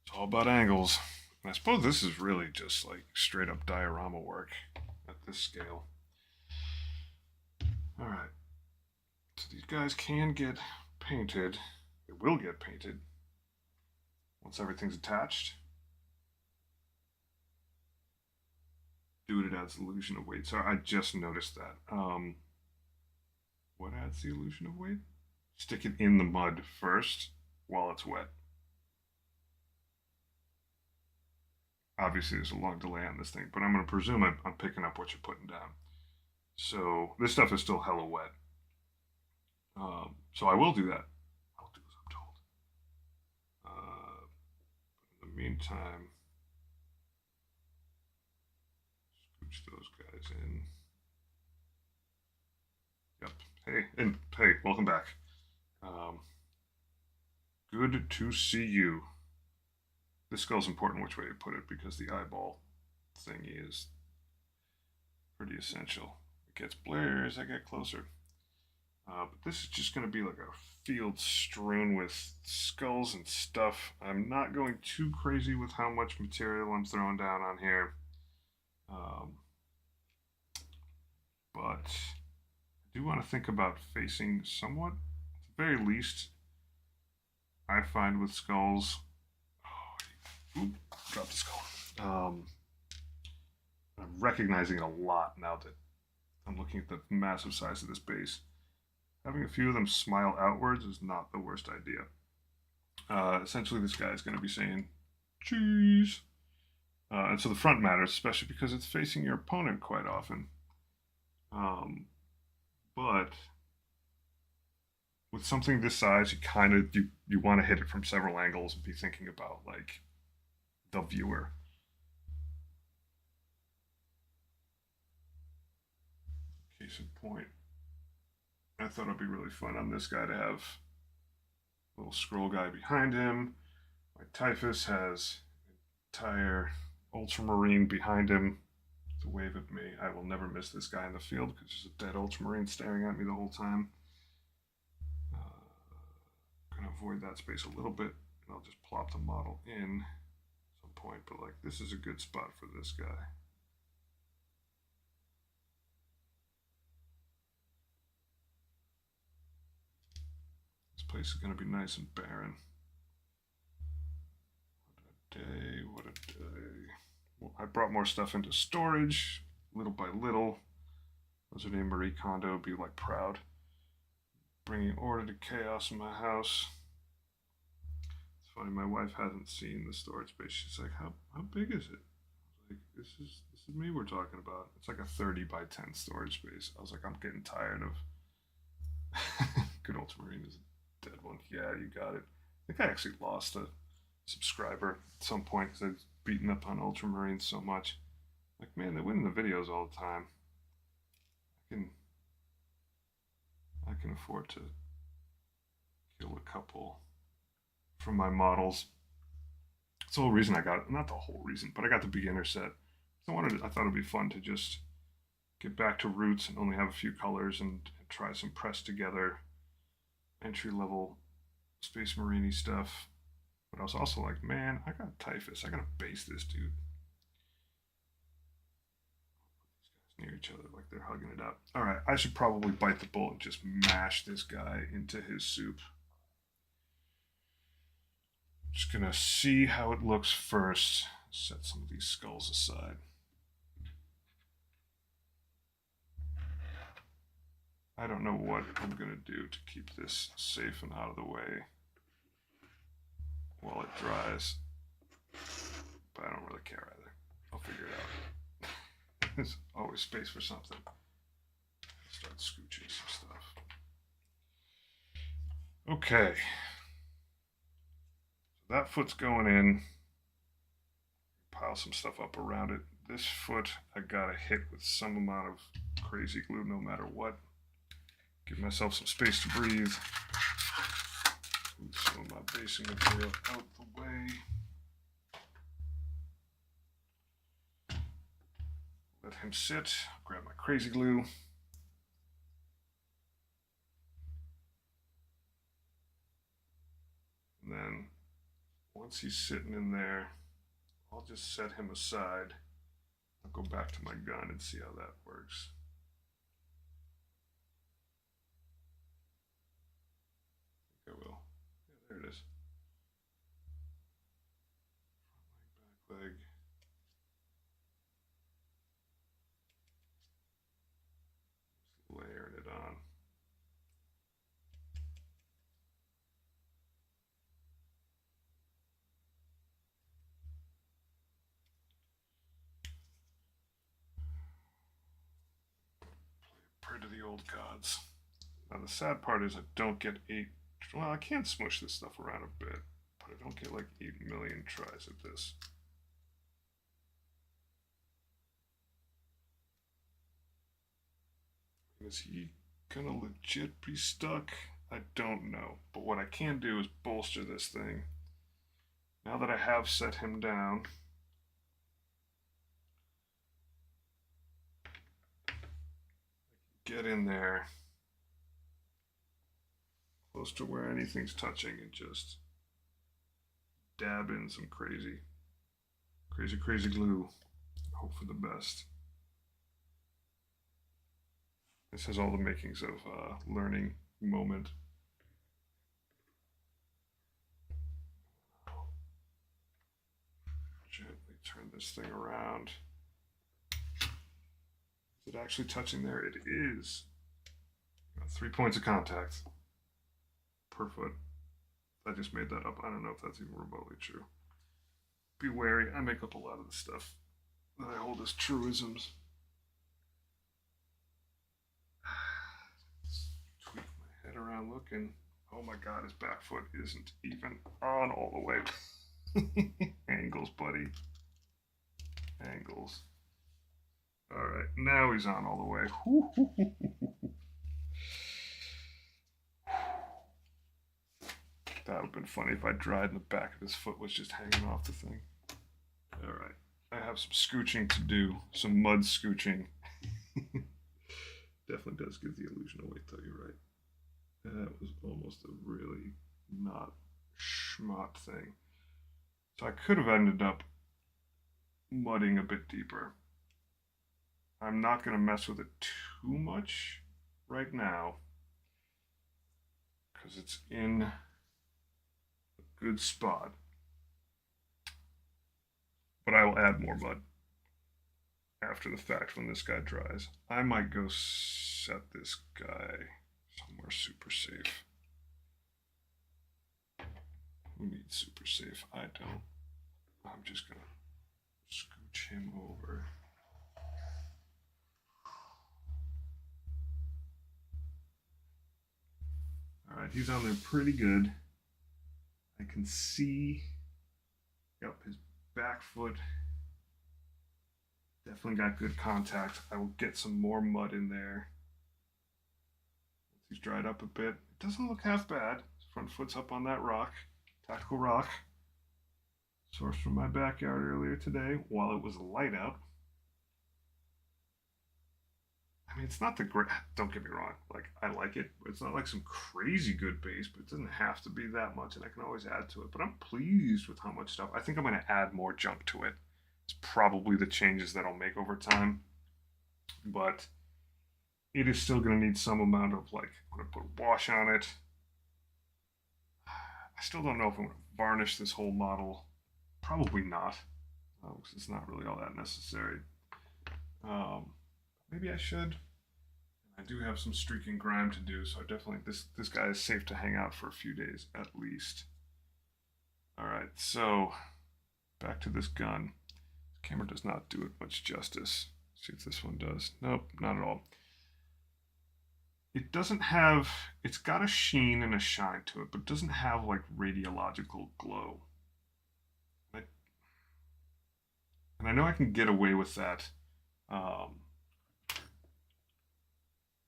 It's all about angles. And I suppose this is really just like straight up diorama work at this scale. Alright. So these guys can get painted. They will get painted once everything's attached. Do it adds the illusion of weight. So I just noticed that. What adds the illusion of weight? Stick it in the mud first while it's wet. Obviously, there's a long delay on this thing, but I'm going to presume I'm picking up what you're putting down. So this stuff is still hella wet. So I will do that. I'll do as I'm told. But in the meantime, scooch those guys in. Yep. Hey, welcome back. Good to see you. This skull's important which way you put it because the eyeball thingy is pretty essential. It gets blurry as I get closer. But this is just going to be like a field strewn with skulls and stuff. I'm not going too crazy with how much material I'm throwing down on here. But I do want to think about facing somewhat. At the very least, I find with skulls... Oop, dropped the skull. I'm recognizing it a lot now that I'm looking at the massive size of this base. Having a few of them smile outwards is not the worst idea. Essentially, this guy is going to be saying, cheese. And so the front matters, especially because it's facing your opponent quite often. But with something this size, you want to hit it from several angles and be thinking about like the viewer. Case in point, I thought it'd be really fun on this guy to have a little scroll guy behind him. My Typhus has an entire ultramarine behind him to wave at me. I will never miss this guy in the field because there's a dead ultramarine staring at me the whole time. Gonna avoid that space a little bit, and I'll just plop the model in at some point. But like, this is a good spot for this guy. This place is gonna be nice and barren. What a day! What a day! Well, I brought more stuff into storage, little by little. Those are named Marie Kondo would be like proud. Bringing order to chaos in my house. It's funny, my wife hasn't seen the storage space. She's like, how big is it? I was like, this is me we're talking about. It's like a 30 by 10 storage space. I was like, I'm getting tired of good ultramarine is a dead one. Yeah, you got it. I think I actually lost a subscriber at some point because I was beating up on ultramarines so much. Like, man, they win in the videos all the time. I can afford to kill a couple from my models. It's the whole reason I got it. Not the whole reason, but I got the beginner set. I thought it'd be fun to just get back to roots and only have a few colors and try some pressed together entry level Space Marine stuff. But I was also like, man, I got Typhus. I gotta base this dude. Near each other like they're hugging it out. All right, I should probably bite the bullet and just mash this guy into his soup. Just gonna see how it looks first. Set some of these skulls aside. I don't know what I'm gonna do to keep this safe and out of the way while it dries, but I don't really care either. I'll figure it out. There's always space for something. Start scooching some stuff. Okay. So that foot's going in. Pile some stuff up around it. This foot I gotta hit with some amount of crazy glue no matter what. Give myself some space to breathe. Move some of my basing material out the way. Let him sit. Grab my crazy glue. And then once he's sitting in there, I'll just set him aside. I'll go back to my gun and see how that works. I think I will. Yeah, there it is. Front leg, back leg. Layering it on. Pray to the old gods. Now the sad part is I don't get 8. Well, I can smush this stuff around a bit, but I don't get like 8 million tries at this. Is he gonna legit be stuck? I don't know. But what I can do is bolster this thing. Now that I have set him down, get in there close to where anything's touching and just dab in some crazy glue. Hope for the best. This has all the makings of a learning moment. Gently turn this thing around. Is it actually touching there? It is. 3 points of contact per foot. I just made that up. I don't know if that's even remotely true. be wary. I make up a lot of the stuff that I hold as truisms. Tweak my head around looking. Oh my god, his back foot isn't even on all the way. Angles, buddy. Angles. Alright, now he's on all the way. That would have been funny if I dried and the back of his foot was just hanging off the thing. Alright, I have some scooching to do, some mud scooching. Definitely does give the illusion of weight, though, you're right. That was almost a really not schmott thing. So I could have ended up mudding a bit deeper. I'm not going to mess with it too much right now because it's in a good spot. But I will add more mud after the fact when this guy dries. I might go set this guy somewhere super safe. Who needs super safe? I don't. I'm just going to scooch him over. All right, he's on there pretty good. I can see, yep, his back foot definitely got good contact. I will get some more mud in there. He's dried up a bit. It doesn't look half bad. His front foot's up on that rock, tactical rock, sourced from my backyard earlier today while it was light out. I mean, it's not the great, don't get me wrong, like, I like it, but it's not like some crazy good base, but it doesn't have to be that much, and I can always add to it. But I'm pleased with how much stuff. I think I'm going to add more jump to it. It's probably the changes that I'll make over time, but it is still going to need some amount of, like, I'm going to put wash on it. I still don't know if I'm going to varnish this whole model. Probably not, because it's not really all that necessary. Maybe I should. I do have some streaking grime to do, so definitely this guy is safe to hang out for a few days at least. All right, so back to this gun. This camera does not do it much justice. Let's see if this one does. Nope, not at all. It doesn't have, it's got a sheen and a shine to it, but it doesn't have like radiological glow. And I know I can get away with that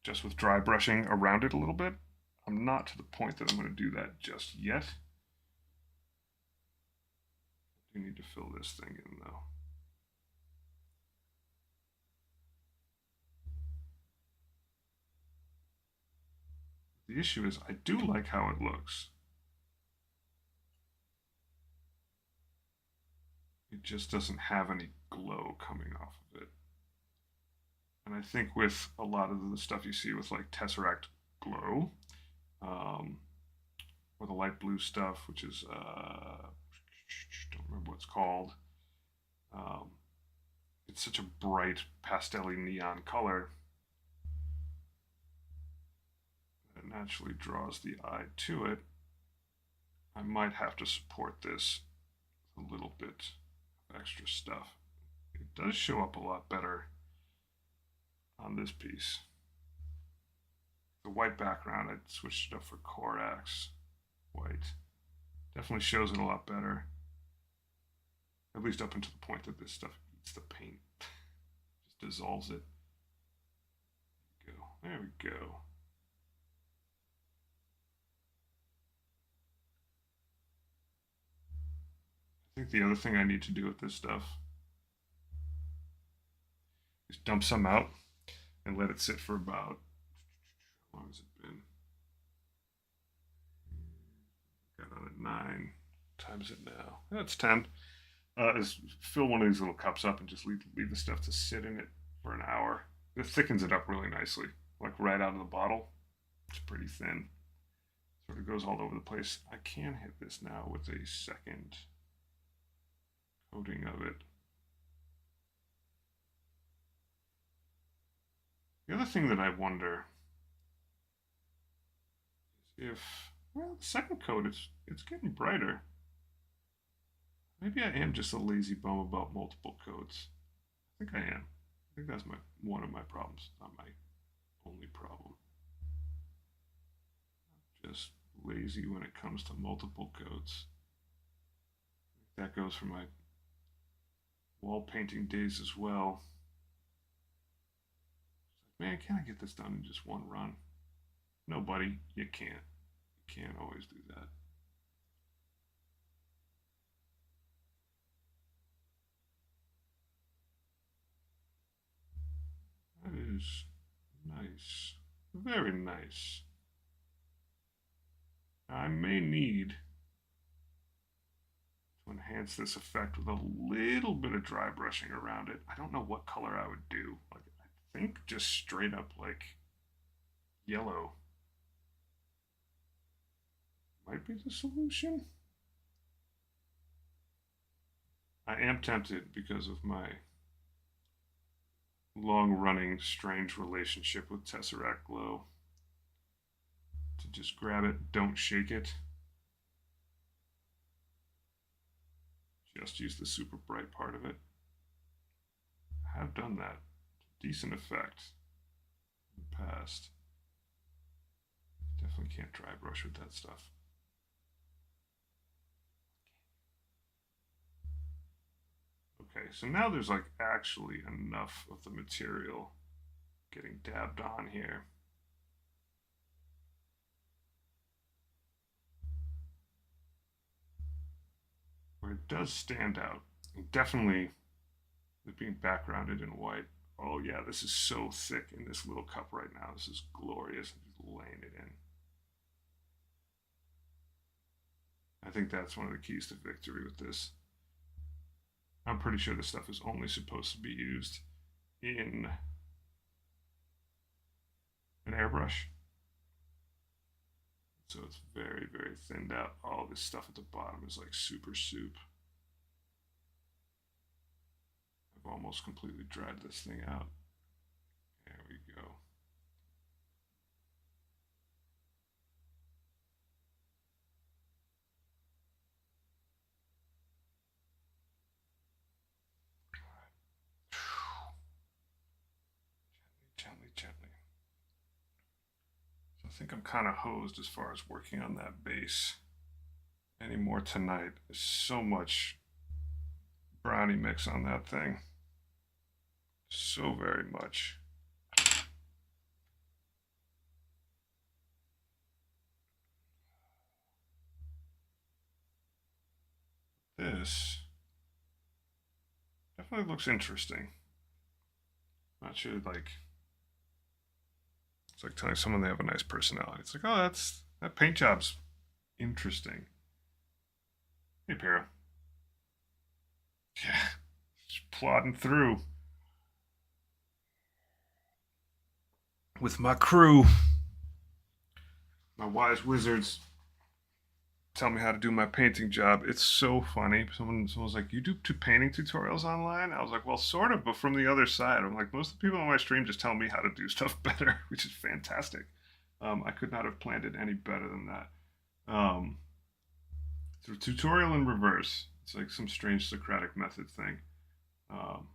just with dry brushing around it a little bit. I'm not to the point that I'm going to do that just yet. I do need to fill this thing in though. The issue is I do like how it looks. It just doesn't have any glow coming off of it. And I think with a lot of the stuff you see with like Tesseract glow, or the light blue stuff, which is, don't remember what it's called. It's such a bright pastel-y neon color that it naturally draws the eye to it. I might have to support this a little bit of extra stuff. It does show up a lot better on this piece. The white background, I switched it up for Corax white. Definitely shows it a lot better. At least up until the point that this stuff eats the paint. Just dissolves it. There we go. I think the other thing I need to do with this stuff is dump some out and let it sit for about, how long has it been? Got on at 9 times it now. That's 10. Is fill one of these little cups up and just leave the stuff to sit in it for an hour. It thickens it up really nicely, like right out of the bottle. It's pretty thin. Sort of goes all over the place. I can hit this now with a second coating of it. The other thing that I wonder is if, well, the second coat, it's getting brighter. Maybe I am just a lazy bum about multiple coats. I think I am. I think that's one of my problems, not my only problem. Just lazy when it comes to multiple coats. That goes for my wall painting days as well. Man, can I get this done in just one run? No, buddy, you can't. You can't always do that. That is nice. Very nice. I may need to enhance this effect with a little bit of dry brushing around it. I don't know what color I would do. Like, I think just straight up like yellow might be the solution. I am tempted because of my long-running strange relationship with Tesseract Glow to just grab it, don't shake it. Just use the super bright part of it. I have done that. Decent effect in the past. Definitely can't dry brush with that stuff. Okay, so now there's like actually enough of the material getting dabbed on here. Where it does stand out, and definitely with being backgrounded in white. Oh yeah, this is so thick in this little cup right now. This is glorious. I'm just laying it in. I think that's one of the keys to victory with this. I'm pretty sure this stuff is only supposed to be used in an airbrush. So it's very, very thinned out. All this stuff at the bottom is like super soup. I've almost completely dried this thing out. There we go. Gently, gently. So I think I'm kind of hosed as far as working on that base anymore tonight. There's so much brownie mix on that thing. So very much. This definitely looks interesting. Not sure, like, it's like telling someone they have a nice personality. It's like, oh, that paint job's interesting. Hey, Para. Yeah, just plodding through with my crew, my wise wizards. Tell me how to do my painting job. It's so funny. Someone's like, "You do painting tutorials online?" I was like, "Well, sort of, but from the other side." I'm like, most of the people on my stream just tell me how to do stuff better, which is fantastic. I could not have planned it any better than that. So tutorial in reverse. It's like some strange Socratic method thing. Um,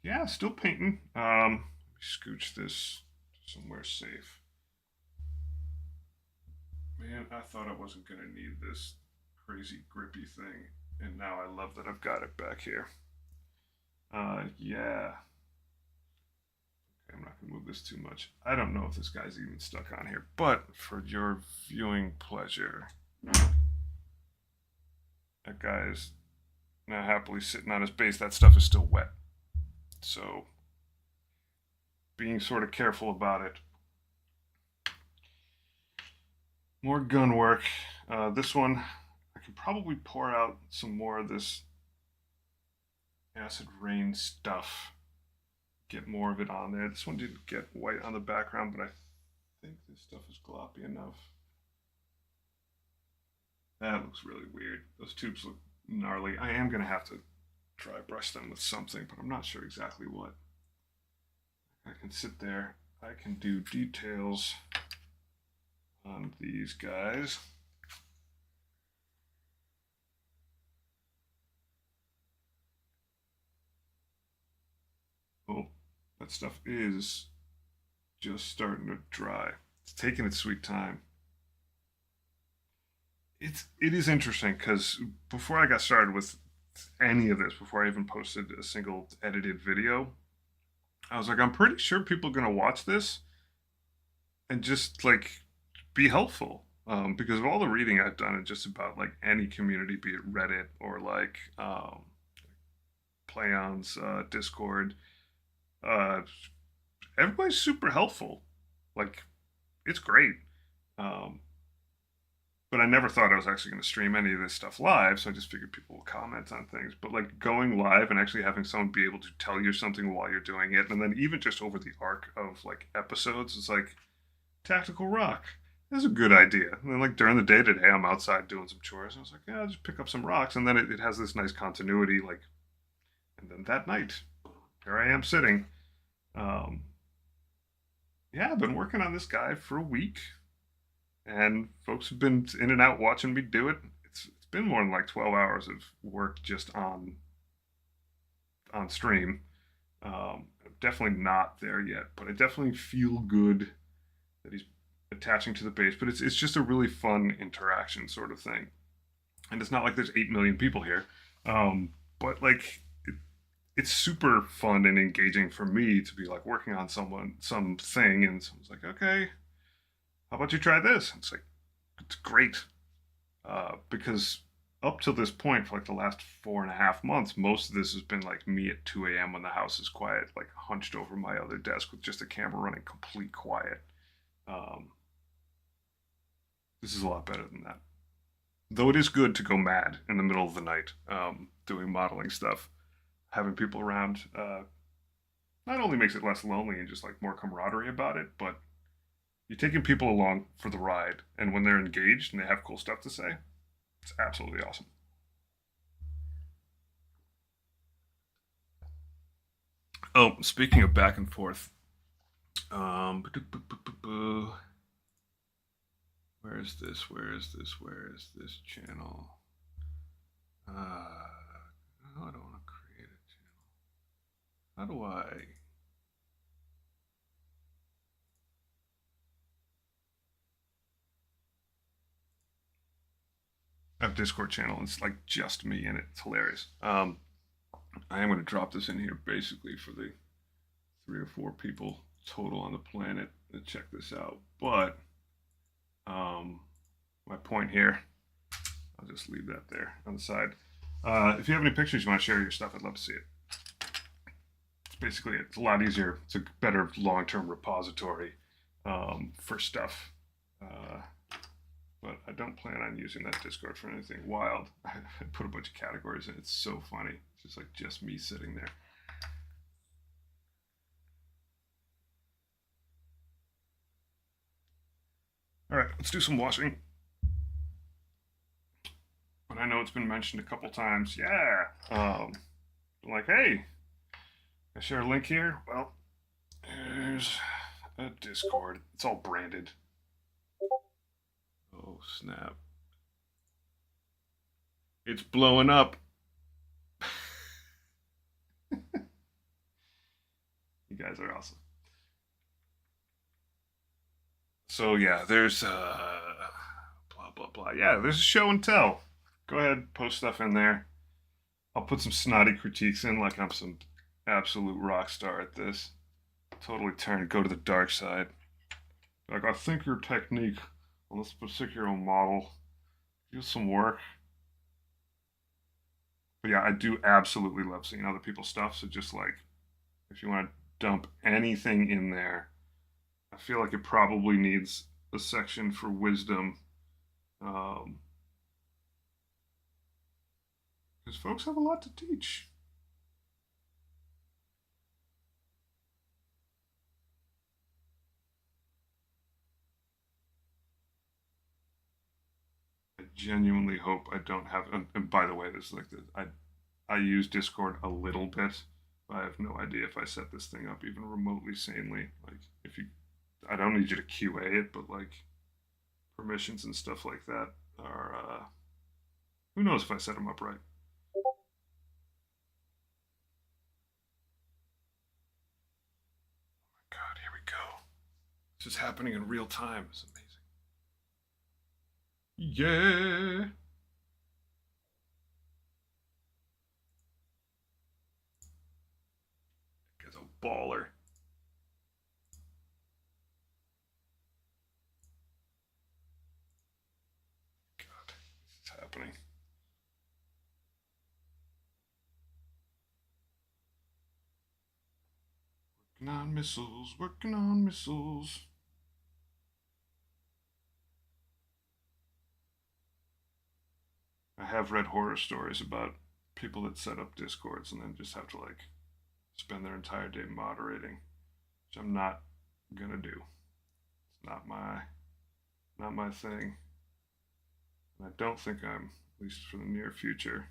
yeah, still painting. Let me scooch this somewhere safe. Man, I thought I wasn't going to need this crazy grippy thing, and now I love that I've got it back here. Yeah. Okay, I'm not going to move this too much. I don't know if this guy's even stuck on here, but for your viewing pleasure, that guy is now happily sitting on his base. That stuff is still wet. So, being sort of careful about it. More gun work. This one, I could probably pour out some more of this acid rain stuff. Get more of it on there. This one didn't get white on the background, but I think this stuff is gloppy enough. That looks really weird. Those tubes look gnarly. I am going to have to dry brush them with something, but I'm not sure exactly what. I can sit there. I can do details on these guys. Oh, that stuff is just starting to dry. It's taking its sweet time. It is interesting because before I got started with any of this, before I even posted a single edited video, I was like, I'm pretty sure people are gonna watch this and just like be helpful. Because of all the reading I've done in just about like any community, be it Reddit or like Playon's Discord, uh, everybody's super helpful. Like, it's great. Um, but I never thought I was actually going to stream any of this stuff live, so I just figured people will comment on things. But like going live and actually having someone be able to tell you something while you're doing it, and then even just over the arc of like episodes, it's like tactical rock. That's a good idea. And then like during the day today, I'm outside doing some chores, and I was like, yeah, I'll just pick up some rocks, and then it has this nice continuity. Like, and then that night, here I am sitting. Um, yeah, I've been working on this guy for a week, and folks have been in and out watching me do it. It's been more than like 12 hours of work just on stream. I'm definitely not there yet, but I definitely feel good that he's attaching to the base. But it's just a really fun interaction sort of thing, and it's not like there's 8 million people here, but like it's super fun and engaging for me to be like working on something, and someone's like, okay, how about you try this? It's like, it's great. Because up till this point, for like the last 4.5 months, most of this has been like me at 2 a.m. when the house is quiet, like hunched over my other desk with just a camera running complete quiet. Um, this is a lot better than that. Though it is good to go mad in the middle of the night doing modeling stuff. Having people around not only makes it less lonely and just like more camaraderie about it, but you're taking people along for the ride. And when they're engaged and they have cool stuff to say, it's absolutely awesome. Oh, speaking of back and forth, um, where is this? Where is this? Where is this channel? No, I don't want to create a channel. How do I? I have a Discord channel. And it's like just me in it. It's hilarious. I am going to drop this in here basically for the 3 or 4 people total on the planet to check this out. But my point here, I'll just leave that there on the side. If you have any pictures you want to share your stuff, I'd love to see it. It's basically, it's a lot easier. It's a better long-term repository for stuff. But I don't plan on using that Discord for anything wild. I put a bunch of categories in. It's so funny. It's just like just me sitting there. All right, let's do some washing. But I know it's been mentioned a couple times. Yeah. Like, hey, I share a link here. Well, there's a Discord. It's all branded. Oh, snap. It's blowing up. You guys are awesome. So yeah, there's blah blah blah. Yeah, there's a show and tell. Go ahead, post stuff in there. I'll put some snotty critiques in, like I'm some absolute rock star at this. Totally go to the dark side. Like, I think your technique on this particular model needs some work. But yeah, I do absolutely love seeing other people's stuff. So just like, if you want to dump anything in there, I feel like it probably needs a section for wisdom. Because folks have a lot to teach. I genuinely hope I don't have. And by the way, this is like this. I use Discord a little bit. I have no idea if I set this thing up even remotely sanely. Like, if you, I don't need you to QA it, but like permissions and stuff like that are. Who knows if I set them up right? This is happening in real time. It's amazing. Yeah. Guy's a baller. God, this is happening. Working on missiles, working on missiles. I have read horror stories about people that set up discords and then just have to like spend their entire day moderating, which I'm not gonna do. It's not my thing. And I don't think I'm, at least for the near future.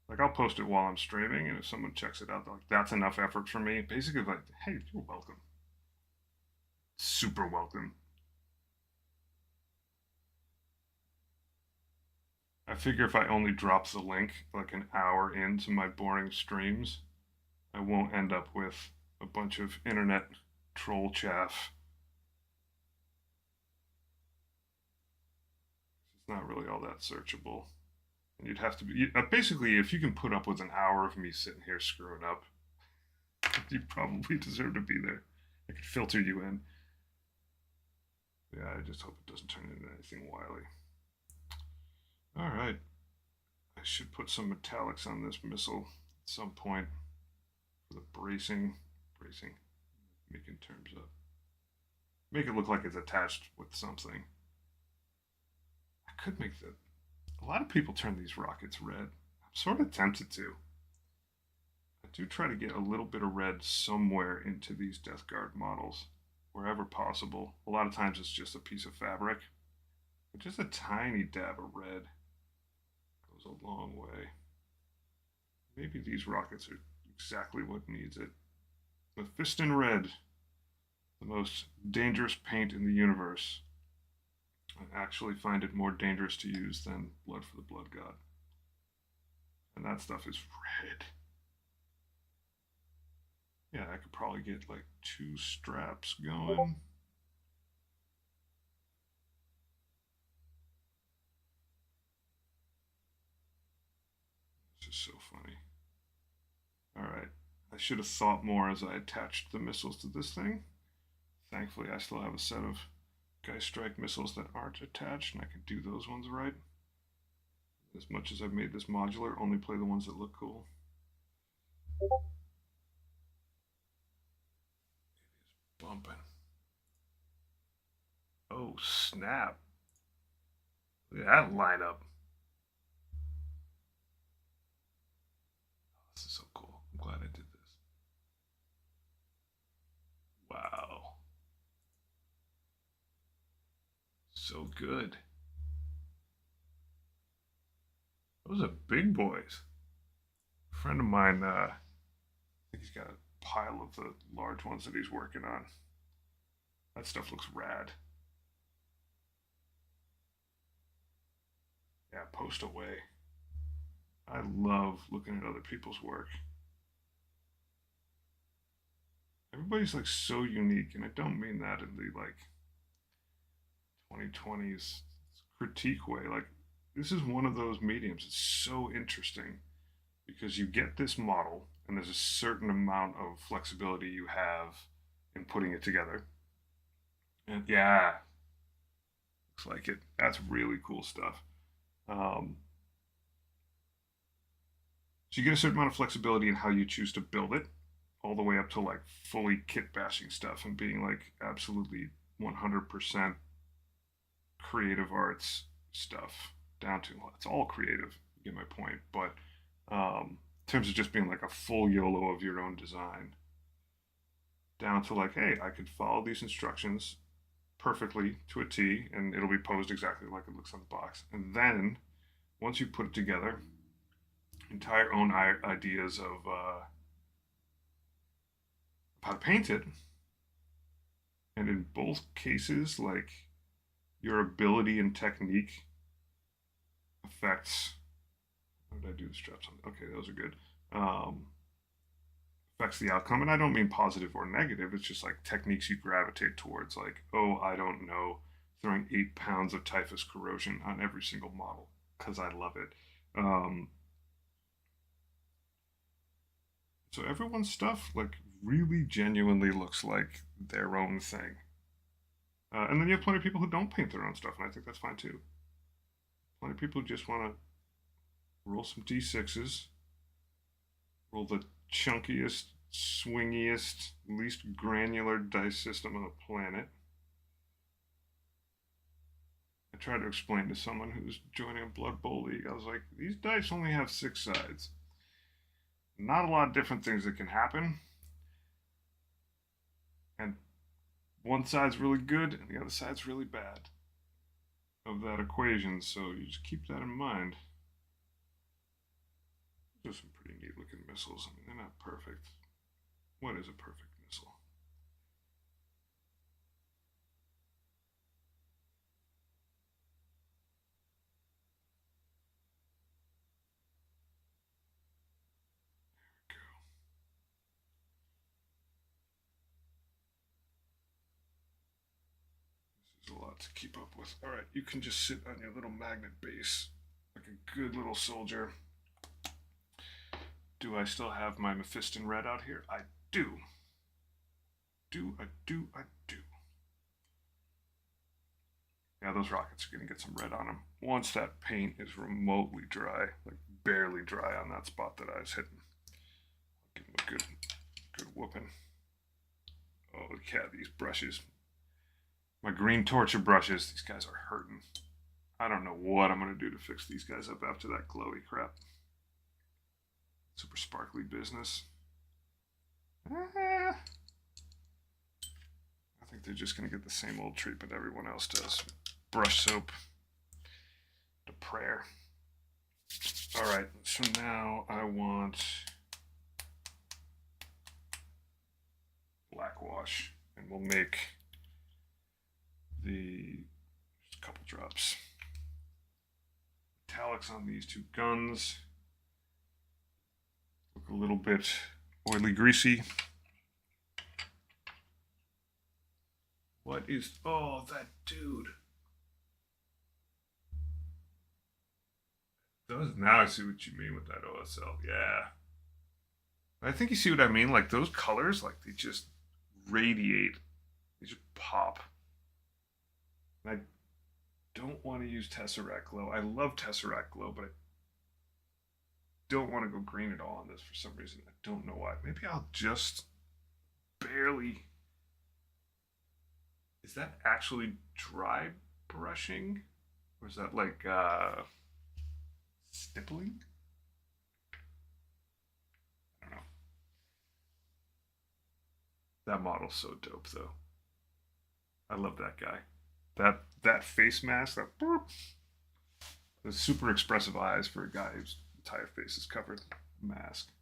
Like I'll post it while I'm streaming, and if someone checks it out, they're like, "That's enough effort for me." Basically, like, "Hey, you're welcome, super welcome." I figure if I only drop the link like an hour into my boring streams, I won't end up with a bunch of internet troll chaff. It's not really all that searchable. And you'd have to be basically, if you can put up with an hour of me sitting here screwing up, you probably deserve to be there. I could filter you in. Yeah, I just hope it doesn't turn into anything wily. All right. I should put some metallics on this missile at some point for the bracing. Making terms up. Make it look like it's attached with something. I could make the. A lot of people turn these rockets red. I'm sort of tempted to. I do try to get a little bit of red somewhere into these Death Guard models, wherever possible. A lot of times it's just a piece of fabric, but just a tiny dab of red goes a long way. Maybe these rockets are exactly what needs it. Mephiston Red, the most dangerous paint in the universe. I actually find it more dangerous to use than Blood for the Blood God. And that stuff is red. Yeah, I could probably get like 2 straps going. This is so funny. Alright, I should have thought more as I attached the missiles to this thing. Thankfully, I still have a set of Geist Strike missiles that aren't attached, and I can do those ones right. As much as I've made this modular, only play the ones that look cool. It is bumping. Oh, snap. Look at that lineup. This is so cool. I'm glad I did this. Wow. So good. Those are big boys. A friend of mine, I think he's got a pile of the large ones that he's working on. That stuff looks rad. Yeah, post away. I love looking at other people's work. Everybody's like so unique, and I don't mean that in the like 2020s critique way. Like, this is one of those mediums. It's so interesting because you get this model, and there's a certain amount of flexibility you have in putting it together. And yeah, looks like it. That's really cool stuff. Um, so you get a certain amount of flexibility in how you choose to build it, all the way up to like fully kit bashing stuff and being like absolutely 100% creative arts stuff down to it's all creative. You get my point, but in terms of just being like a full YOLO of your own design, down to like, hey, I could follow these instructions perfectly to a T, and it'll be posed exactly like it looks on the box. And then once you put it together, entire own ideas of how to paint it, and in both cases, like your ability and technique affects. How did I do the straps on? Okay, those are good. affects the outcome. And I don't mean positive or negative. It's just like techniques you gravitate towards. Like, oh, I don't know, throwing 8 pounds of typhus corrosion on every single model because I love it. So everyone's stuff like really genuinely looks like their own thing. And then you have plenty of people who don't paint their own stuff, and I think that's fine too. Plenty of people who just want to roll some D6s, roll the chunkiest, swingiest, least granular dice system on the planet. I tried to explain to someone who was joining a Blood Bowl league, I was like, these dice only have 6 sides. Not a lot of different things that can happen. And one side's really good and the other side's really bad of that equation, so you just keep that in mind. Those are some pretty neat looking missiles. I mean, they're not perfect. What is a perfect missile? There we go. This is a lot to keep up with. All right, you can just sit on your little magnet base like a good little soldier. Do I still have my Mephiston red out here? I do. I do. Yeah, those rockets are going to get some red on them. Once that paint is remotely dry, like barely dry on that spot that I was hitting. Give them a good whooping. Oh, yeah, these brushes. My green torture brushes, these guys are hurting. I don't know what I'm going to do to fix these guys up after that glowy crap. Super sparkly business. I think they're just going to get the same old treatment everyone else does. Brush soap to prayer. All right, so now I want black wash, and we'll make just a couple drops. Metallics on these 2 guns. Look a little bit oily, greasy. What is, oh, that dude. Now I see what you mean with that OSL. Yeah. I think you see what I mean. Like those colors, like they just radiate. They just pop. And I don't want to use Tesseract Glow. I love Tesseract Glow, but I don't want to go green at all on this for some reason. I don't know why. Maybe I'll just barely. Is that actually dry brushing? Or is that like stippling? I don't know. That model's so dope though. I love that guy. That face mask, that boop, the super expressive eyes for a guy whose entire face is covered mask.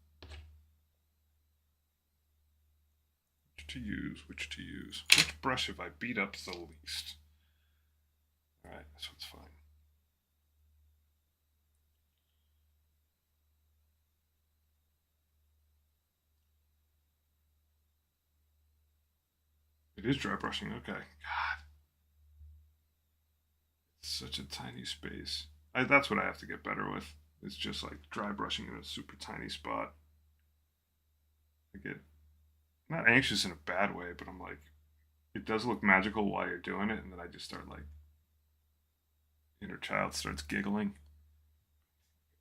Which to use? Which brush have I beat up the least? All right, this one's fine. It is dry brushing. Okay. God, it's such a tiny space. That's what I have to get better with. It's just like dry brushing in a super tiny spot. I get not anxious in a bad way, but I'm like, it does look magical while you're doing it, and then I just start like, inner child starts giggling.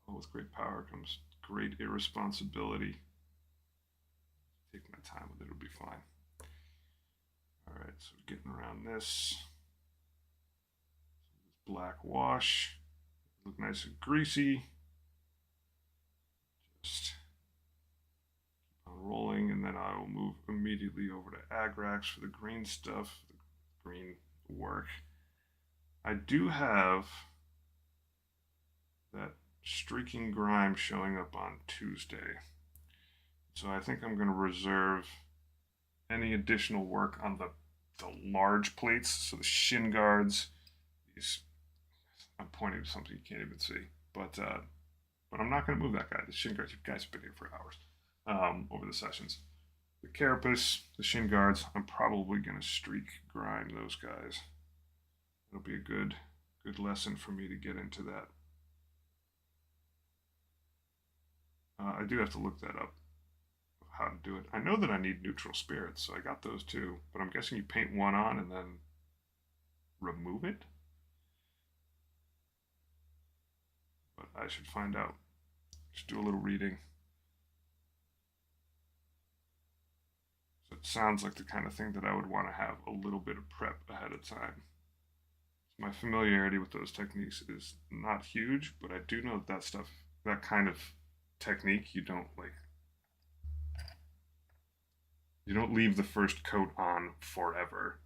Oh, with great power comes great irresponsibility. Take my time with it, it'll be fine. All right, so getting around this. Black wash. Look nice and greasy. Just keep on rolling, and then I will move immediately over to Agrax for the green stuff, the green work. I do have that streaking grime showing up on Tuesday. So I think I'm going to reserve any additional work on the large plates, so the shin guards. These, I'm pointing to something you can't even see, but I'm not going to move that guy. The shin guards, you guys have been here for hours. over the sessions. The carapace, the shin guards, I'm probably going to streak grind those guys. It'll be a good lesson for me to get into that. I do have to look that up, how to do it. I know that I need neutral spirits, so I got those too, but I'm guessing you paint one on and then remove it? But I should find out. Just do a little reading. So it sounds like the kind of thing that I would want to have a little bit of prep ahead of time. My familiarity with those techniques is not huge, but I do know that stuff, that kind of technique, you don't leave the first coat on forever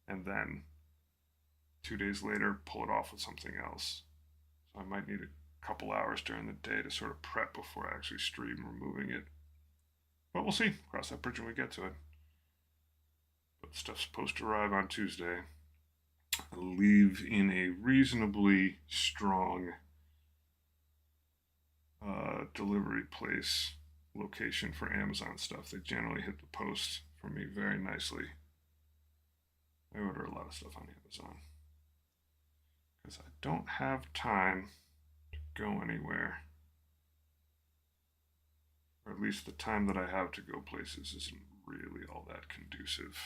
and then 2 days later pull it off with something else. So I might need a couple hours during the day to sort of prep before I actually stream removing it. But we'll see. Cross that bridge when we get to it. But stuff's supposed to arrive on Tuesday. I leave in a reasonably strong delivery place location for Amazon stuff. They generally hit the post for me very nicely. I order a lot of stuff on Amazon because I don't have time to go anywhere, or at least the time that I have to go places isn't really all that conducive.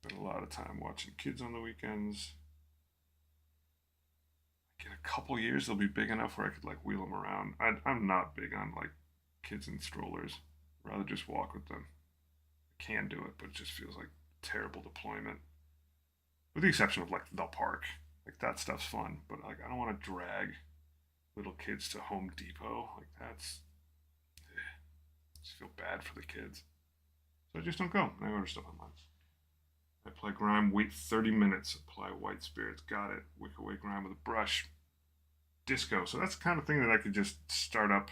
Spend a lot of time watching kids on the weekends. In a couple years, they'll be big enough where I could like wheel them around. I'm not big on like kids in strollers. I'd rather just walk with them. I can do it, but it just feels like terrible deployment. With the exception of like the park, like that stuff's fun. But like I don't want to drag little kids to Home Depot. Like that's, I just feel bad for the kids. So I just don't go. I order stuff online. I apply grime, wait 30 minutes, apply white spirits, got it. Wick away grime with a brush. Disco. So that's the kind of thing that I could just start up.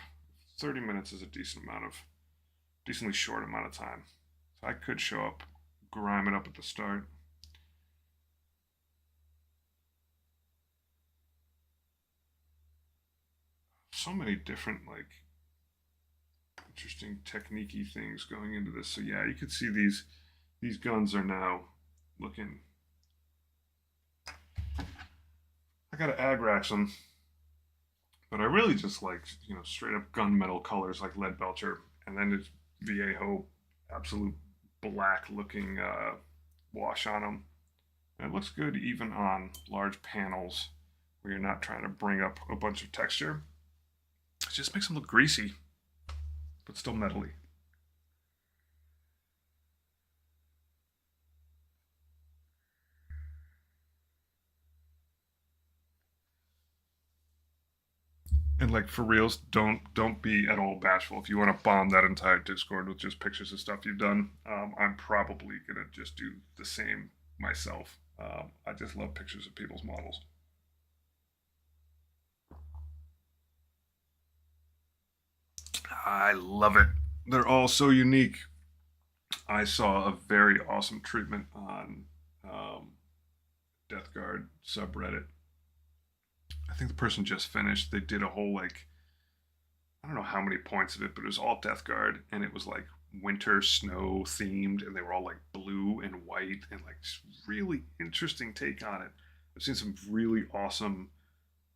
30 minutes is a decently short amount of time. So I could show up, grime it up at the start. So many different like interesting technique-y things going into this. So yeah, you could see these guns are now looking. I gotta agrax them, but I really just like straight up gunmetal colors like lead belcher, and then it's Viejo absolute black looking wash on them. And it looks good even on large panels where you're not trying to bring up a bunch of texture. It just makes them look greasy, but still metally. And like for reals, don't be at all bashful. If you want to bomb that entire Discord with just pictures of stuff you've done, I'm probably gonna just do the same myself. I just love pictures of people's models. I love it. They're all so unique. I saw a very awesome treatment on Death Guard subreddit. I think the person just finished. They did a whole like I don't know how many points of it, but it was all Death Guard, and it was like winter snow themed, and they were all like blue and white, and like really interesting take on it. I've seen some really awesome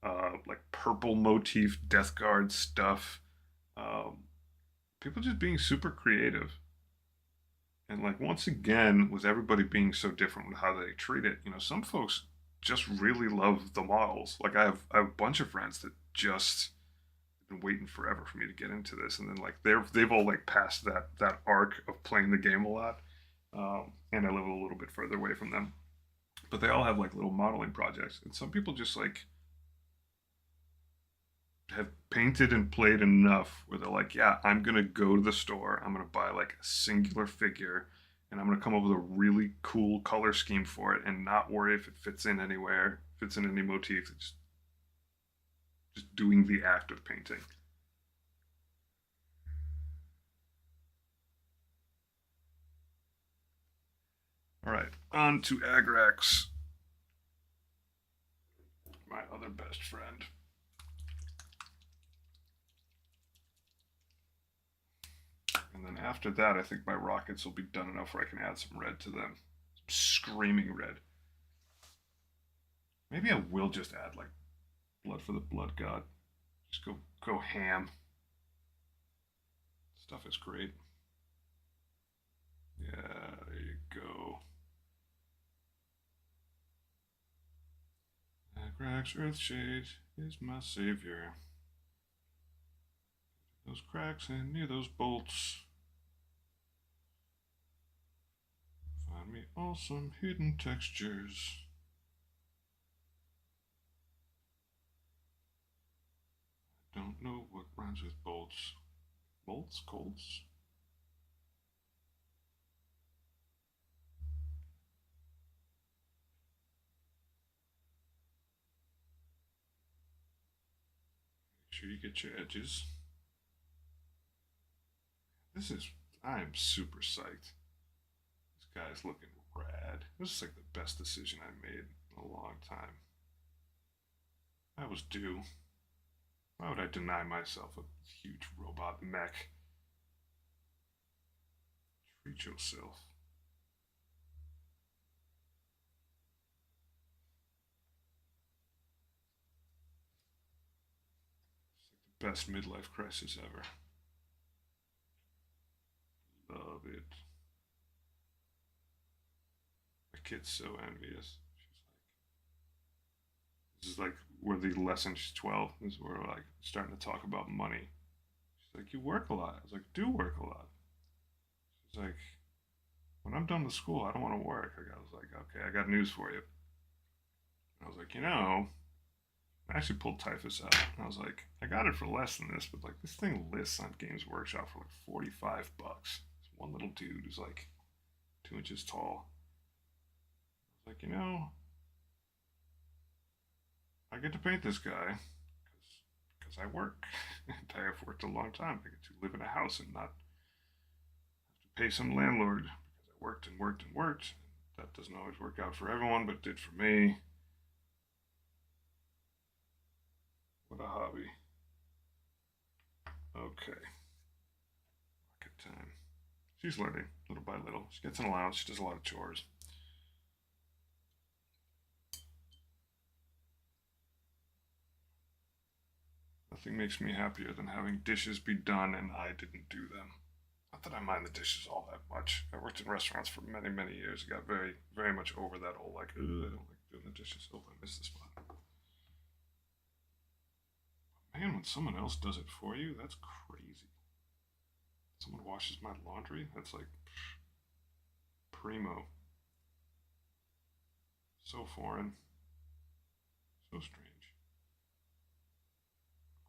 like purple motif Death Guard stuff. Um, People just being super creative, and like once again, with everybody being so different with how they treat it, some folks just really love the models. Like I have a bunch of friends that just been waiting forever for me to get into this, and then like they've all like passed that arc of playing the game a lot, and I live a little bit further away from them, but they all have like little modeling projects, and some people just like have painted and played enough where they're like, yeah, I'm gonna go to the store, I'm gonna buy like a singular figure, and I'm gonna come up with a really cool color scheme for it, and not worry if it fits in anywhere, fits in any motif. It's just doing the act of painting. All right, on to Agrax, my other best friend. And then after that, I think my rockets will be done enough where I can add some red to them. Some screaming red. Maybe I will just add like blood for the blood god. Just go ham. Stuff is great. Yeah, there you go. Cracks Earthshade is my savior. Those cracks and near those bolts. Find me awesome hidden textures. I don't know what rhymes with bolts. Bolts? Colts? Make sure you get your edges. I am super psyched. This guy's looking rad. This is like the best decision I made in a long time. I was due. Why would I deny myself a huge robot mech? Treat yourself. It's like the best midlife crisis ever. Love it. My kid's so envious. This is like where the lesson, she's 12, this is where we're like starting to talk about money. She's like, you work a lot. I was like, do work a lot. She's like, when I'm done with school, I don't want to work. I was like, okay, I got news for you. And I was like, I actually pulled Typhus out. And I was like, I got it for less than this, but like this thing lists on Games Workshop for like 45 bucks. This one little dude who's like 2 inches tall. I was like, I get to paint this guy because I work. And I have worked a long time. I get to live in a house and not have to pay some landlord because I worked and worked and worked. That doesn't always work out for everyone, but it did for me. What a hobby. Okay. Rocket time. She's learning little by little. She gets an allowance. She does a lot of chores. Nothing makes me happier than having dishes be done and I didn't do them. Not that I mind the dishes all that much. I worked in restaurants for many, many years. I got very, very much over that whole like, I don't like doing the dishes. Oh, I missed the spot. Man, when someone else does it for you, that's crazy. Someone washes my laundry, that's like primo. So foreign. So strange.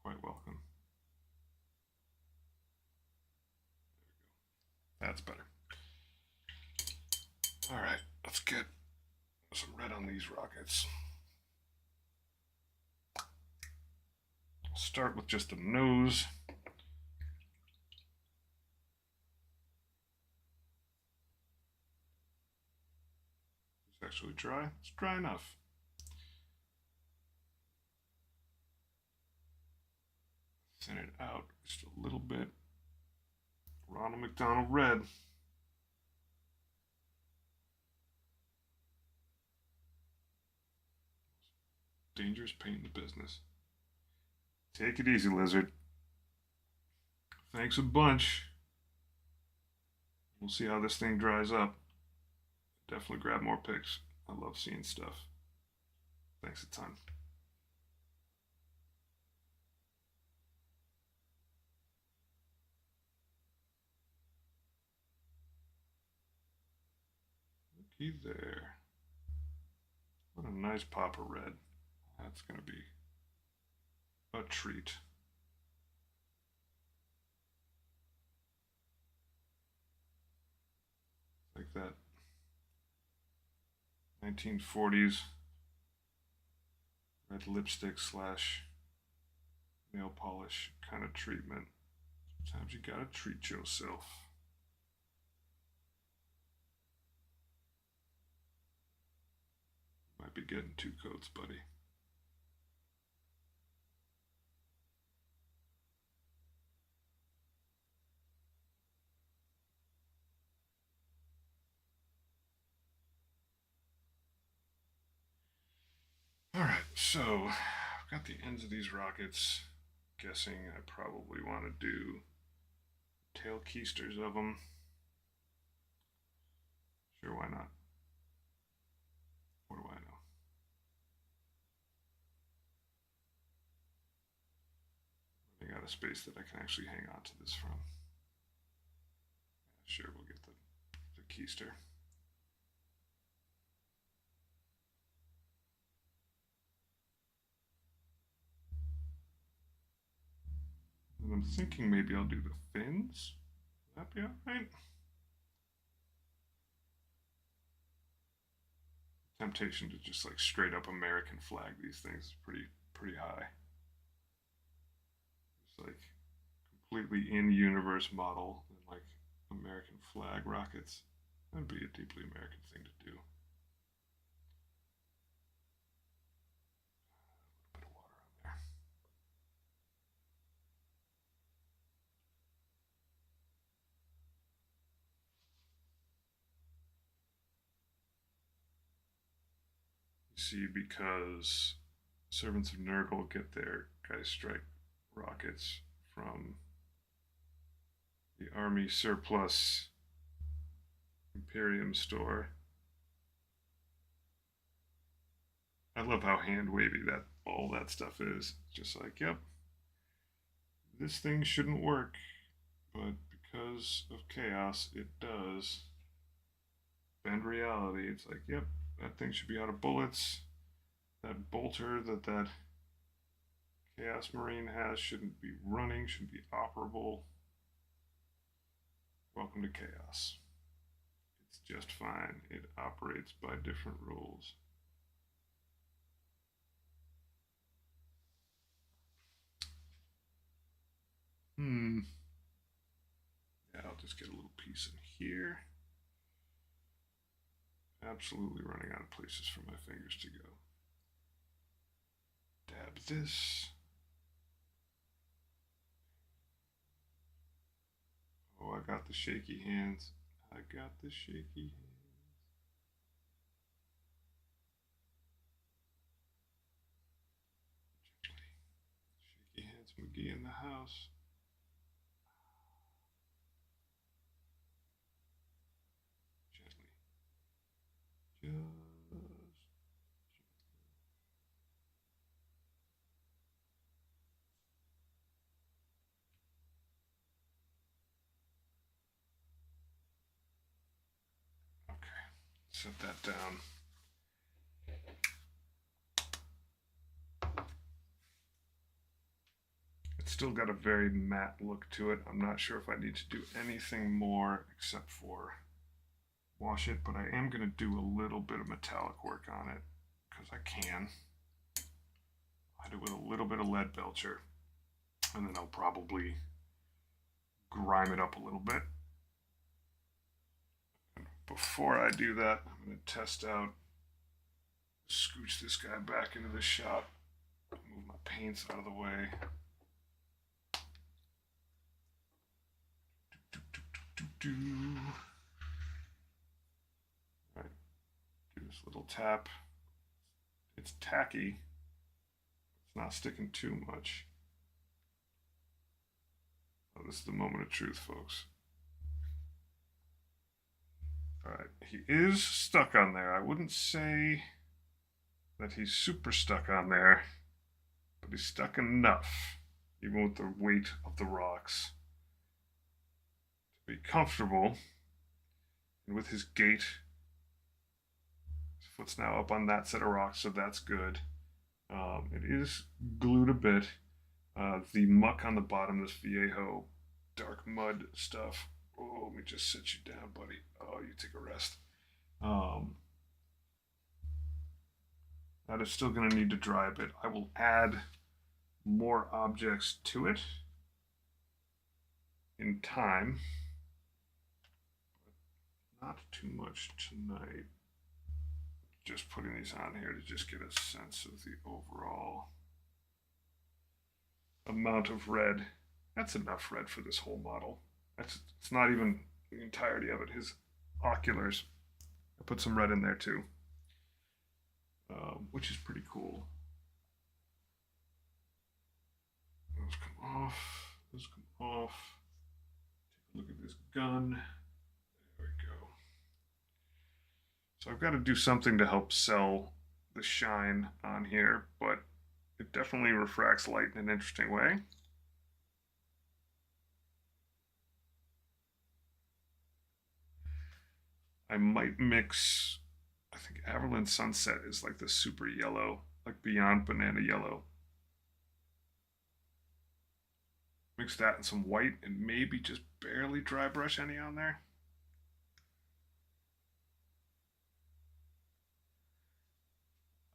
Quite welcome. There we go. That's better. Alright, let's get some red on these rockets. Start with just the nose. It's actually dry. It's dry enough. Thin it out just a little bit. Ronald McDonald red. Dangerous paint in the business. Take it easy, lizard. Thanks a bunch. We'll see how this thing dries up. Definitely grab more pics. I love seeing stuff. Thanks a ton. Looky there. What a nice pop of red. That's going to be a treat. Like that 1940s red lipstick slash nail polish kind of treatment. Sometimes you gotta treat yourself. Might be getting 2 coats, buddy. So I've got the ends of these rockets. Guessing I probably want to do tail keisters of them. Sure, why not? What do I know? Running out of space that I can actually hang on to this from. Sure, we'll get the keister. And I'm thinking maybe I'll do the fins. Would that be alright? Temptation to just like straight up American flag these things is pretty high. It's like completely in-universe model and like American flag rockets. That'd be a deeply American thing to do. A little bit of water on there. You see, because servants of Nurgle get their Geist Strike rockets from the Army Surplus Imperium store. I love how hand wavy that all that stuff is. Just like, yep, this thing shouldn't work, but because of chaos, it does. Bend reality. It's like, yep, that thing should be out of bullets. That bolter that Chaos Marine has shouldn't be running, shouldn't be operable. Welcome to chaos. It's just fine. It operates by different rules. Yeah, I'll just get a little piece in here. Absolutely running out of places for my fingers to go. Dab this. Oh, I got the shaky hands. I got the shaky hands. Shaky hands McGee in the house. Gently. Okay, set that down. It's still got a very matte look to it. I'm not sure if I need to do anything more except for wash it, but I am going to do a little bit of metallic work on it because I can. I do it with a little bit of lead belcher, and then I'll probably grime it up a little bit. And before I do that, I'm going to test out, scooch this guy back into the shot, move my paints out of the way. All right, do this little tap. It's tacky. It's not sticking too much. Oh, this is the moment of truth, folks. All right, he is stuck on there. I wouldn't say that he's super stuck on there, but he's stuck enough, even with the weight of the rocks, to be comfortable. And with his gait, his foot's now up on that set of rocks, so that's good. It is glued a bit. The muck on the bottom, this Viejo dark mud stuff. Oh, let me just sit you down, buddy. Oh, you take a rest. That is still going to need to dry a bit. I will add more objects to it in time, but not too much tonight. Just putting these on here to just get a sense of the overall amount of red. That's enough red for this whole model. It's not even the entirety of it. His oculars, I put some red in there too, which is pretty cool. Those come off. Those come off. Take a look at this gun. There we go. So I've got to do something to help sell the shine on here, but it definitely refracts light in an interesting way. I might mix, I think Averland Sunset is like the super yellow, like beyond banana yellow. Mix that and some white and maybe just barely dry brush any on there.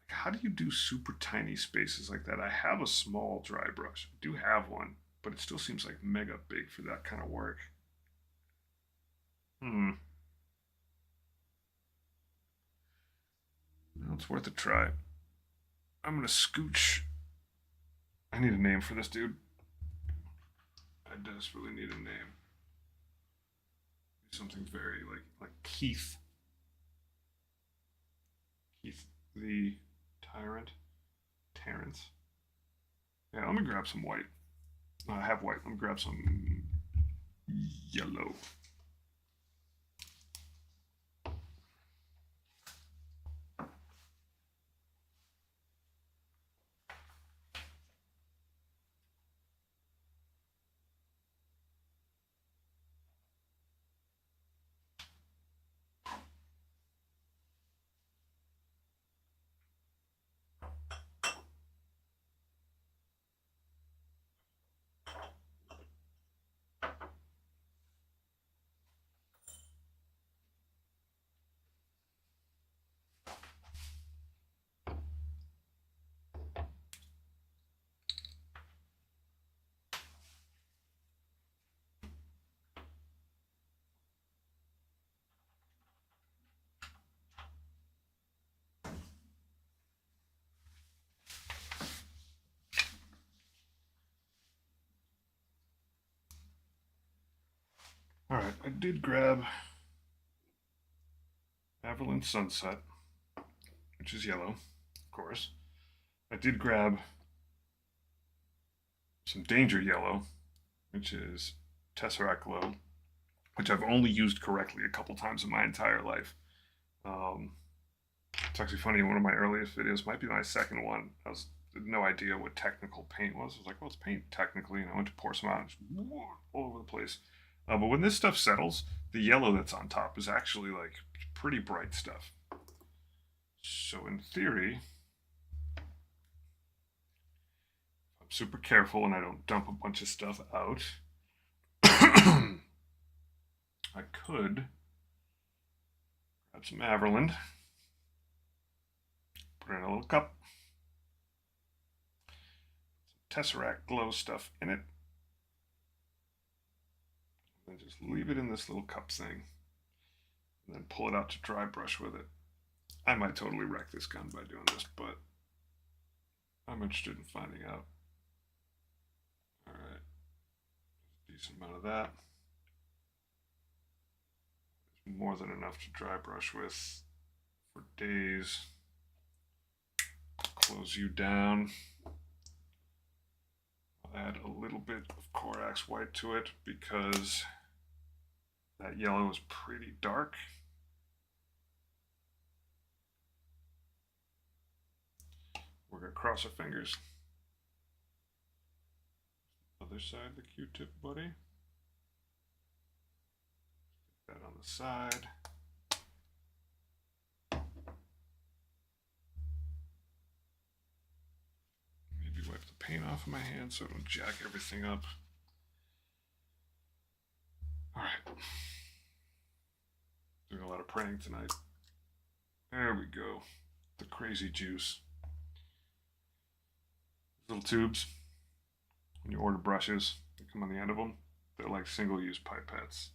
Like, how do you do super tiny spaces like that? I have a small dry brush. I do have one, but it still seems like mega big for that kind of work. Well, it's worth a try. I'm gonna scooch. I need a name for this dude. I desperately need a name. Something very like Keith. Keith the Tyrant. Tyrant. Yeah, let me grab some white. I have white. Let me grab some yellow. All right, I did grab Averland Sunset, which is yellow, of course. I did grab some Danger Yellow, which is Tesseract Glow, which I've only used correctly a couple times in my entire life. It's actually funny, in one of my earliest videos, might be my second one, I had no idea what technical paint was. I was like, well, it's paint technically, and I went to pour some out and just all over the place. But when this stuff settles, the yellow that's on top is actually like pretty bright stuff. So in theory, I'm super careful and I don't dump a bunch of stuff out, I could grab some Averland, put it in a little cup, some Tesseract Glow stuff in it, and just leave it in this little cup thing, and then pull it out to dry brush with it. I might totally wreck this gun by doing this, but I'm interested in finding out. All right, decent amount of that. There's more than enough to dry brush with for days. Close you down. I'll add a little bit of Corax white to it because that yellow is pretty dark. We're gonna cross our fingers. Other side of the Q-tip, buddy. Stick that on the side. Maybe wipe the paint off of my hand so I don't jack everything up. All right. Doing a lot of praying tonight. There we go. The crazy juice. Little tubes. When you order brushes, they come on the end of them. They're like single-use pipettes.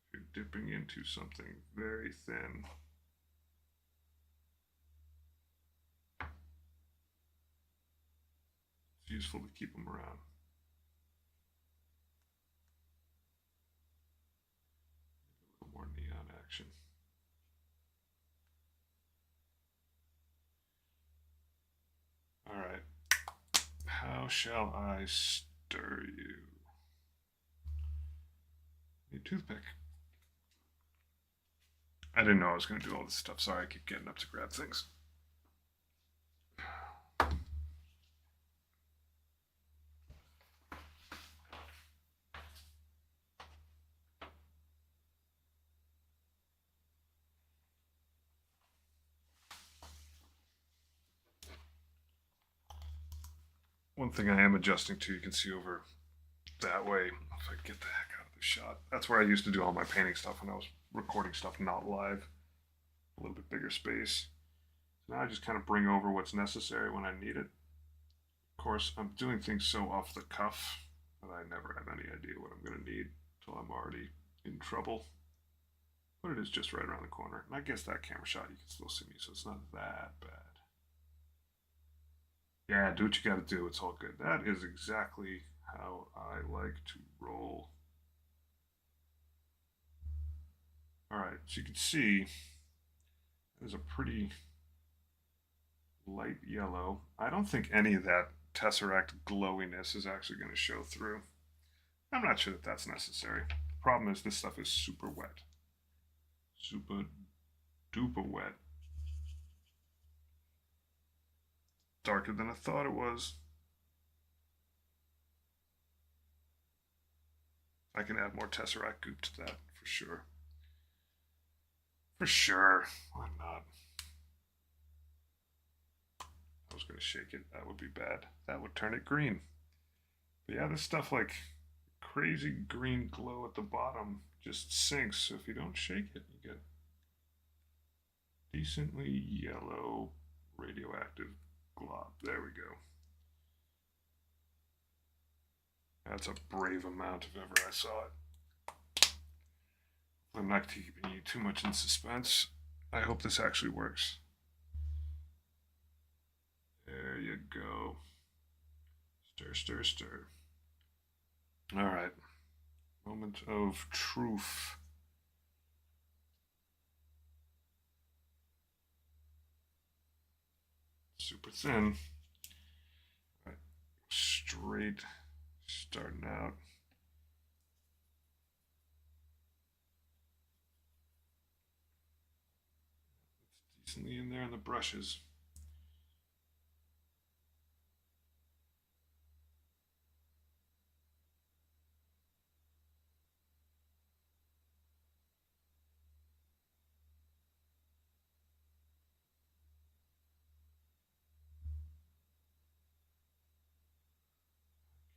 If you're dipping into something very thin, it's useful to keep them around. A little more neon action. All right. How How shall I stir you? Need a toothpick. I didn't know I was going to do all this stuff. Sorry, I keep getting up to grab things. One thing I am adjusting to, you can see over that way, if I get the heck out of the shot. That's where I used to do all my painting stuff when I was recording stuff not live. A little bit bigger space. So now I just kind of bring over what's necessary when I need it. Of course, I'm doing things so off the cuff that I never have any idea what I'm going to need until I'm already in trouble. But it is just right around the corner. And I guess that camera shot, you can still see me, so it's not that bad. Yeah, do what you gotta do. It's all good. That is exactly how I like to roll. Alright, so you can see there's a pretty light yellow. I don't think any of that Tesseract glowiness is actually going to show through. I'm not sure that that's necessary. The problem is this stuff is super wet. Super duper wet. Darker than I thought it was. I can add more Tesseract goop to that for sure. For sure. Why not? I was going to shake it. That would be bad. That would turn it green. But yeah, this stuff like crazy green glow at the bottom just sinks. So if you don't shake it, you get decently yellow radioactive glob. There we go. That's a brave amount if ever I saw it. I'm not keeping you too much in suspense. I hope this actually works. There you go. Stir, stir, stir. All right. Moment of truth. Super thin. All right. Straight. Starting out. It's decently in there in the brushes.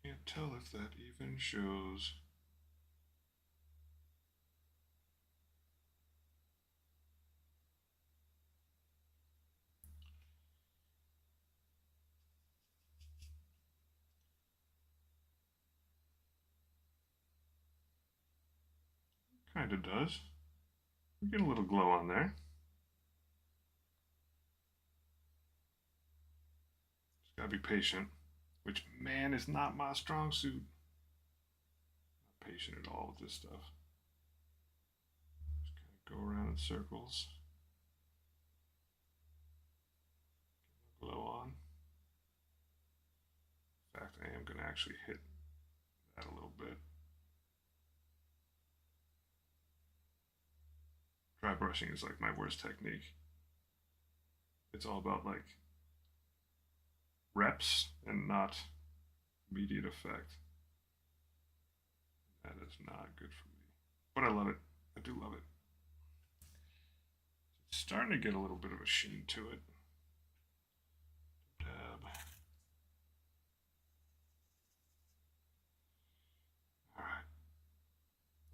Can't tell if that even shows. Kind of does. We get a little glow on there. Just gotta be patient, which, man, is not my strong suit. Not patient at all with this stuff. Just kind of go around in circles. Get glow on. In fact, I am going to actually hit that a little bit. Dry brushing is like my worst technique. It's all about like reps and not immediate effect. That is not good for me. But I love it. I do love it. It's starting to get a little bit of a sheen to it. Dab. Alright.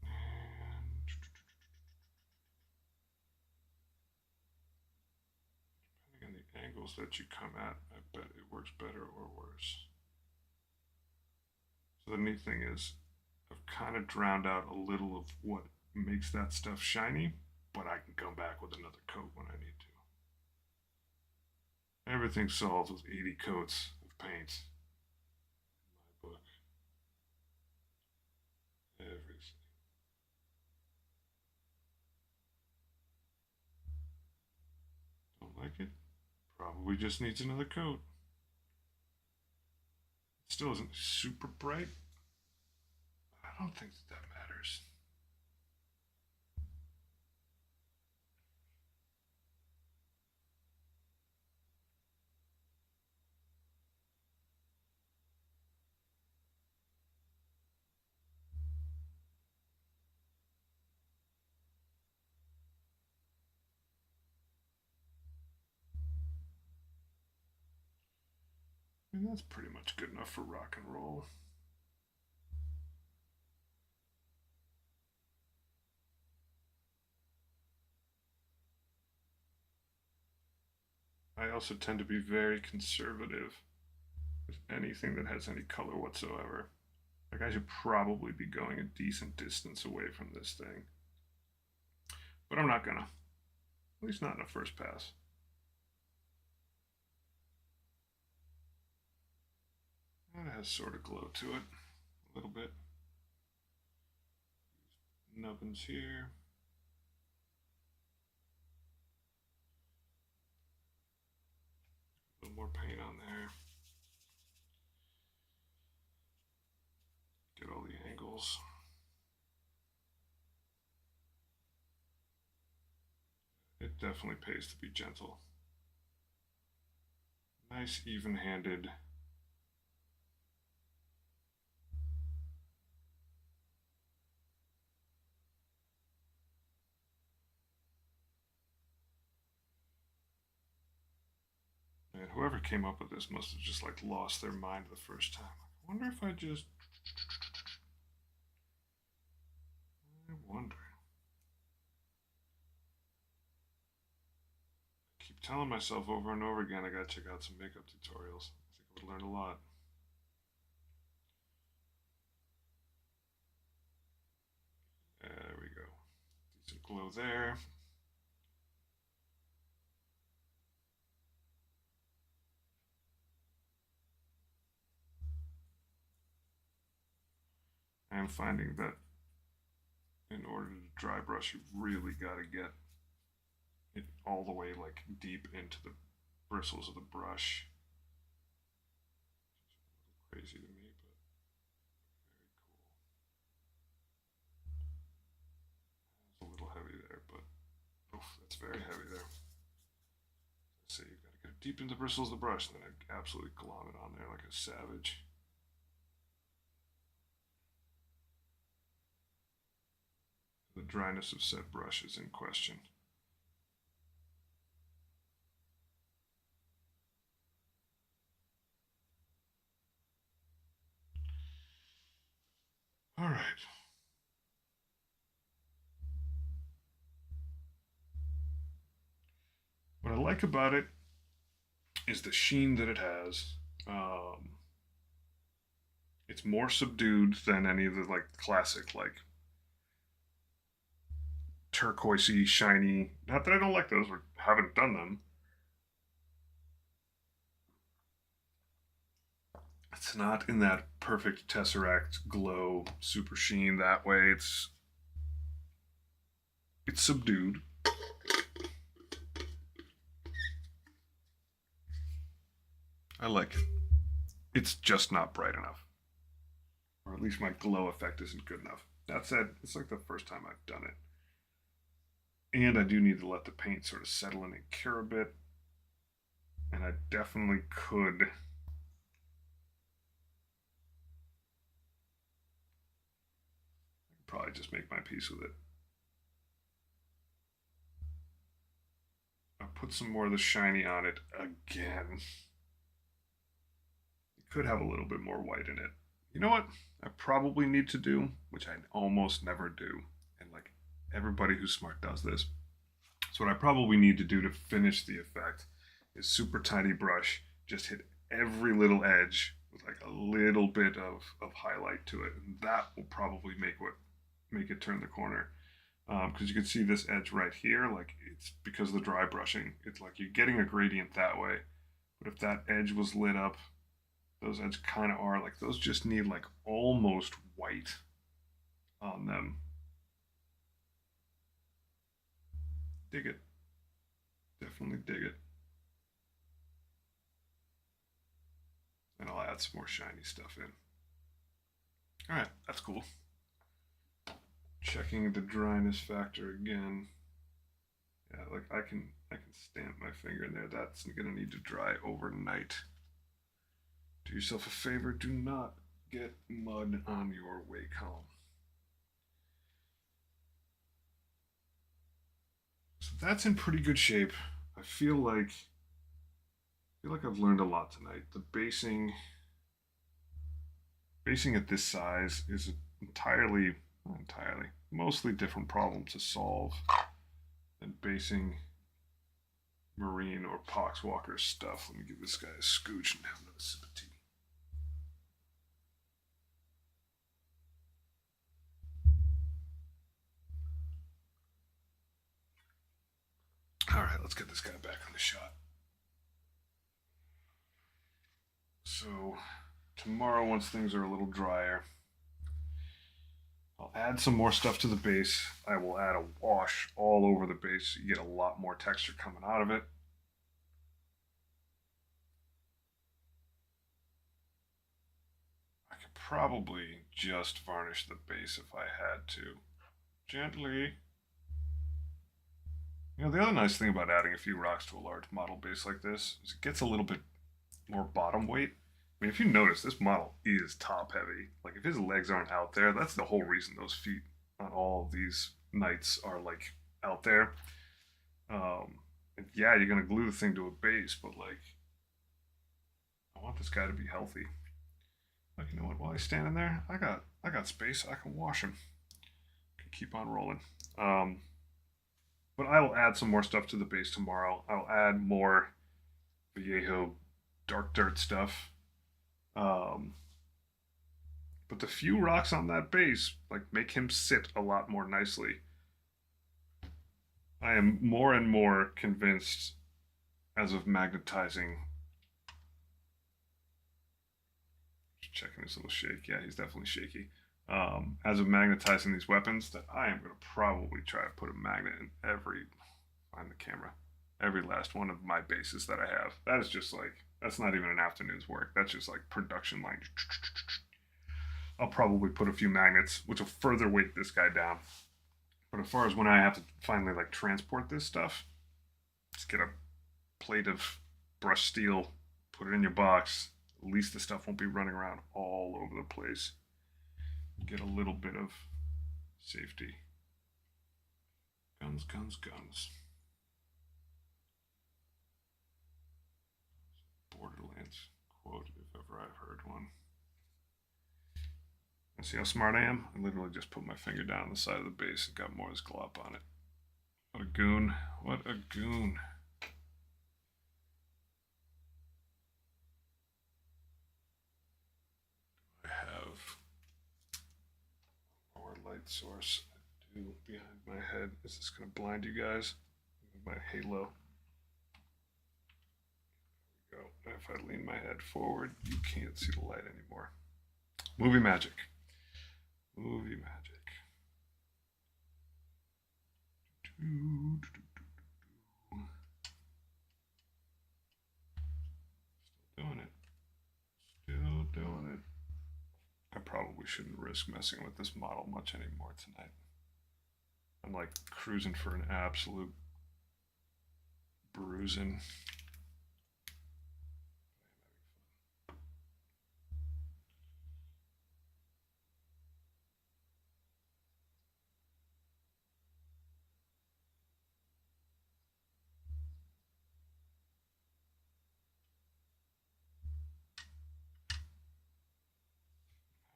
And depending on the angles that you come at, I bet it works better or worse. So the neat thing is, I've kind of drowned out a little of what makes that stuff shiny, but I can come back with another coat when I need to. Everything solves with 80 coats of paint in my book. Everything. Don't like it? Probably just needs another coat. Still isn't super bright. I don't think that matters. And that's pretty much good enough for rock and roll. I also tend to be very conservative with anything that has any color whatsoever. Like I should probably be going a decent distance away from this thing. But I'm not gonna. At least not in a first pass. It has sort of glow to it. A little bit. Nubbins here. A little more paint on there. Get all the angles. It definitely pays to be gentle. Nice even-handed. And whoever came up with this must have just like lost their mind the first time. I wonder if I just... I wonder. I keep telling myself over and over again I gotta check out some makeup tutorials. I think I would learn a lot. There we go. Decent glow there. I am finding that in order to dry brush, you really got to get it all the way like deep into the bristles of the brush. It's a little crazy to me, but very cool. It's a little heavy there, but oof, that's very heavy there. Let's see, you got to get it deep into the bristles of the brush, and then I absolutely glom it on there like a savage. The dryness of said brush is in question. All right. What I like about it is the sheen that it has. It's more subdued than any of the like classic like turquoisey, shiny. Not that I don't like those or haven't done them. It's not in that perfect tesseract glow, super sheen that way. It's subdued. I like it. It's just not bright enough. Or at least my glow effect isn't good enough. That said, it's like the first time I've done it. And I do need to let the paint sort of settle in and cure a bit. And I definitely could probably just make my peace with it. I'll put some more of the shiny on it again. It could have a little bit more white in it. You know what I probably need to do, which I almost never do, and like everybody who's smart does this. So what I probably need to do to finish the effect is super tiny brush, just hit every little edge with like a little bit of highlight to it, and that will probably make it turn the corner. Because you can see this edge right here, like it's because of the dry brushing. It's like you're getting a gradient that way, but if that edge was lit up, those edges kind of are like those just need like almost white on them. Dig it. Definitely dig it. And I'll add some more shiny stuff in. All right, that's cool. Checking the dryness factor again. Yeah, like I can stamp my finger in there. That's gonna need to dry overnight. Do yourself a favor, do not get mud on your Wacom. So that's in pretty good shape. I feel like I've learned a lot tonight. The basing at this size is not entirely, mostly different problem to solve than basing marine or poxwalker stuff. Let me give this guy a scooch and have another sip of tea. All right, let's get this guy back on the shot. So tomorrow, once things are a little drier, I'll add some more stuff to the base. I will add a wash all over the base so you get a lot more texture coming out of it. I could probably just varnish the base if I had to. Gently. You know, the other nice thing about adding a few rocks to a large model base like this is it gets a little bit more bottom weight. I mean, if you notice, this model is top heavy. Like, if his legs aren't out there, that's the whole reason those feet on all of these knights are, like, out there. And yeah, you're going to glue the thing to a base, but, like, I want this guy to be healthy. Like, you know what? While he's standing there, I got space. I can wash him. Can keep on rolling. But I will add some more stuff to the base tomorrow. I'll add more Vallejo dark dirt stuff. But the few rocks on that base like make him sit a lot more nicely. I am more and more convinced as of magnetizing. Just checking his little shake. Yeah, he's definitely shaky. As of magnetizing these weapons, that I am going to probably try to put a magnet in find the camera, every last one of my bases that I have. That is just like, that's not even an afternoon's work. That's just like production line. I'll probably put a few magnets, which will further weight this guy down. But as far as when I have to finally like transport this stuff, just get a plate of brushed steel, put it in your box. At least the stuff won't be running around all over the place. Get a little bit of safety. Guns, guns, guns. Borderlands quote, if ever I've heard one. And see how smart I am? I literally just put my finger down on the side of the base and got more of this glop on it. What a goon. What a goon. I have more light source. I do behind my head. Is this going to blind you guys? My halo. There we go. If I lean my head forward, you can't see the light anymore. Movie magic. Movie magic. Still doing it. Still doing it. I probably shouldn't risk messing with this model much anymore tonight. I'm like cruising for an absolute bruising.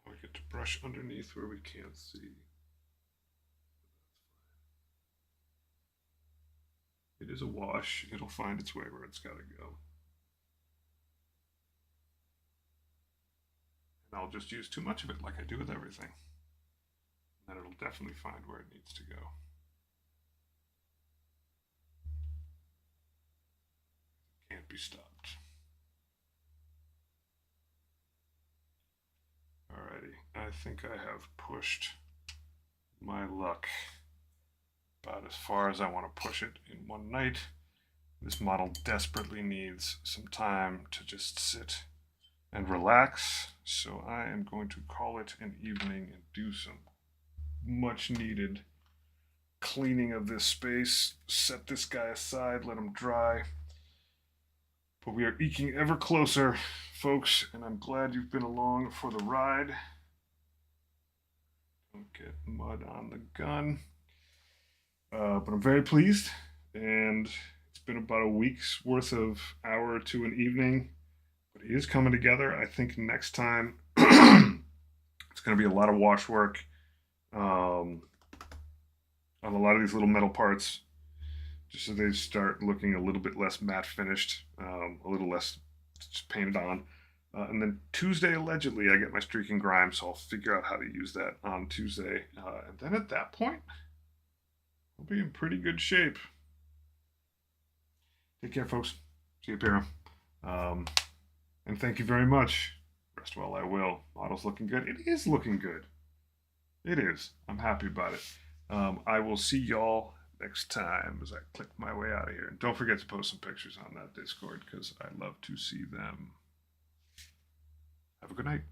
We get to brush underneath where we can't see. It is a wash. It'll find its way where it's got to go. And I'll just use too much of it like I do with everything. And then it'll definitely find where it needs to go. Can't be stopped. Alrighty, I think I have pushed my luck about as far as I want to push it in one night. This model desperately needs some time to just sit and relax. So I am going to call it an evening and do some much needed cleaning of this space. Set this guy aside, let him dry. But we are eking ever closer, folks, and I'm glad you've been along for the ride. Don't get mud on the gun. But I'm very pleased, and it's been about a week's worth of hour to an evening, but it is coming together. I think next time it's going to be a lot of wash work on a lot of these little metal parts, just so they start looking a little bit less matte finished, a little less just painted on. And then Tuesday, allegedly, I get my streak and grime, so I'll figure out how to use that on Tuesday. And then at that point, we'll be in pretty good shape. Take care, folks. See you, Piro. And thank you very much. Rest well, I will. Model's looking good. It is looking good. It is. I'm happy about it. I will see y'all next time as I click my way out of here. And don't forget to post some pictures on that Discord because I love to see them. Have a good night.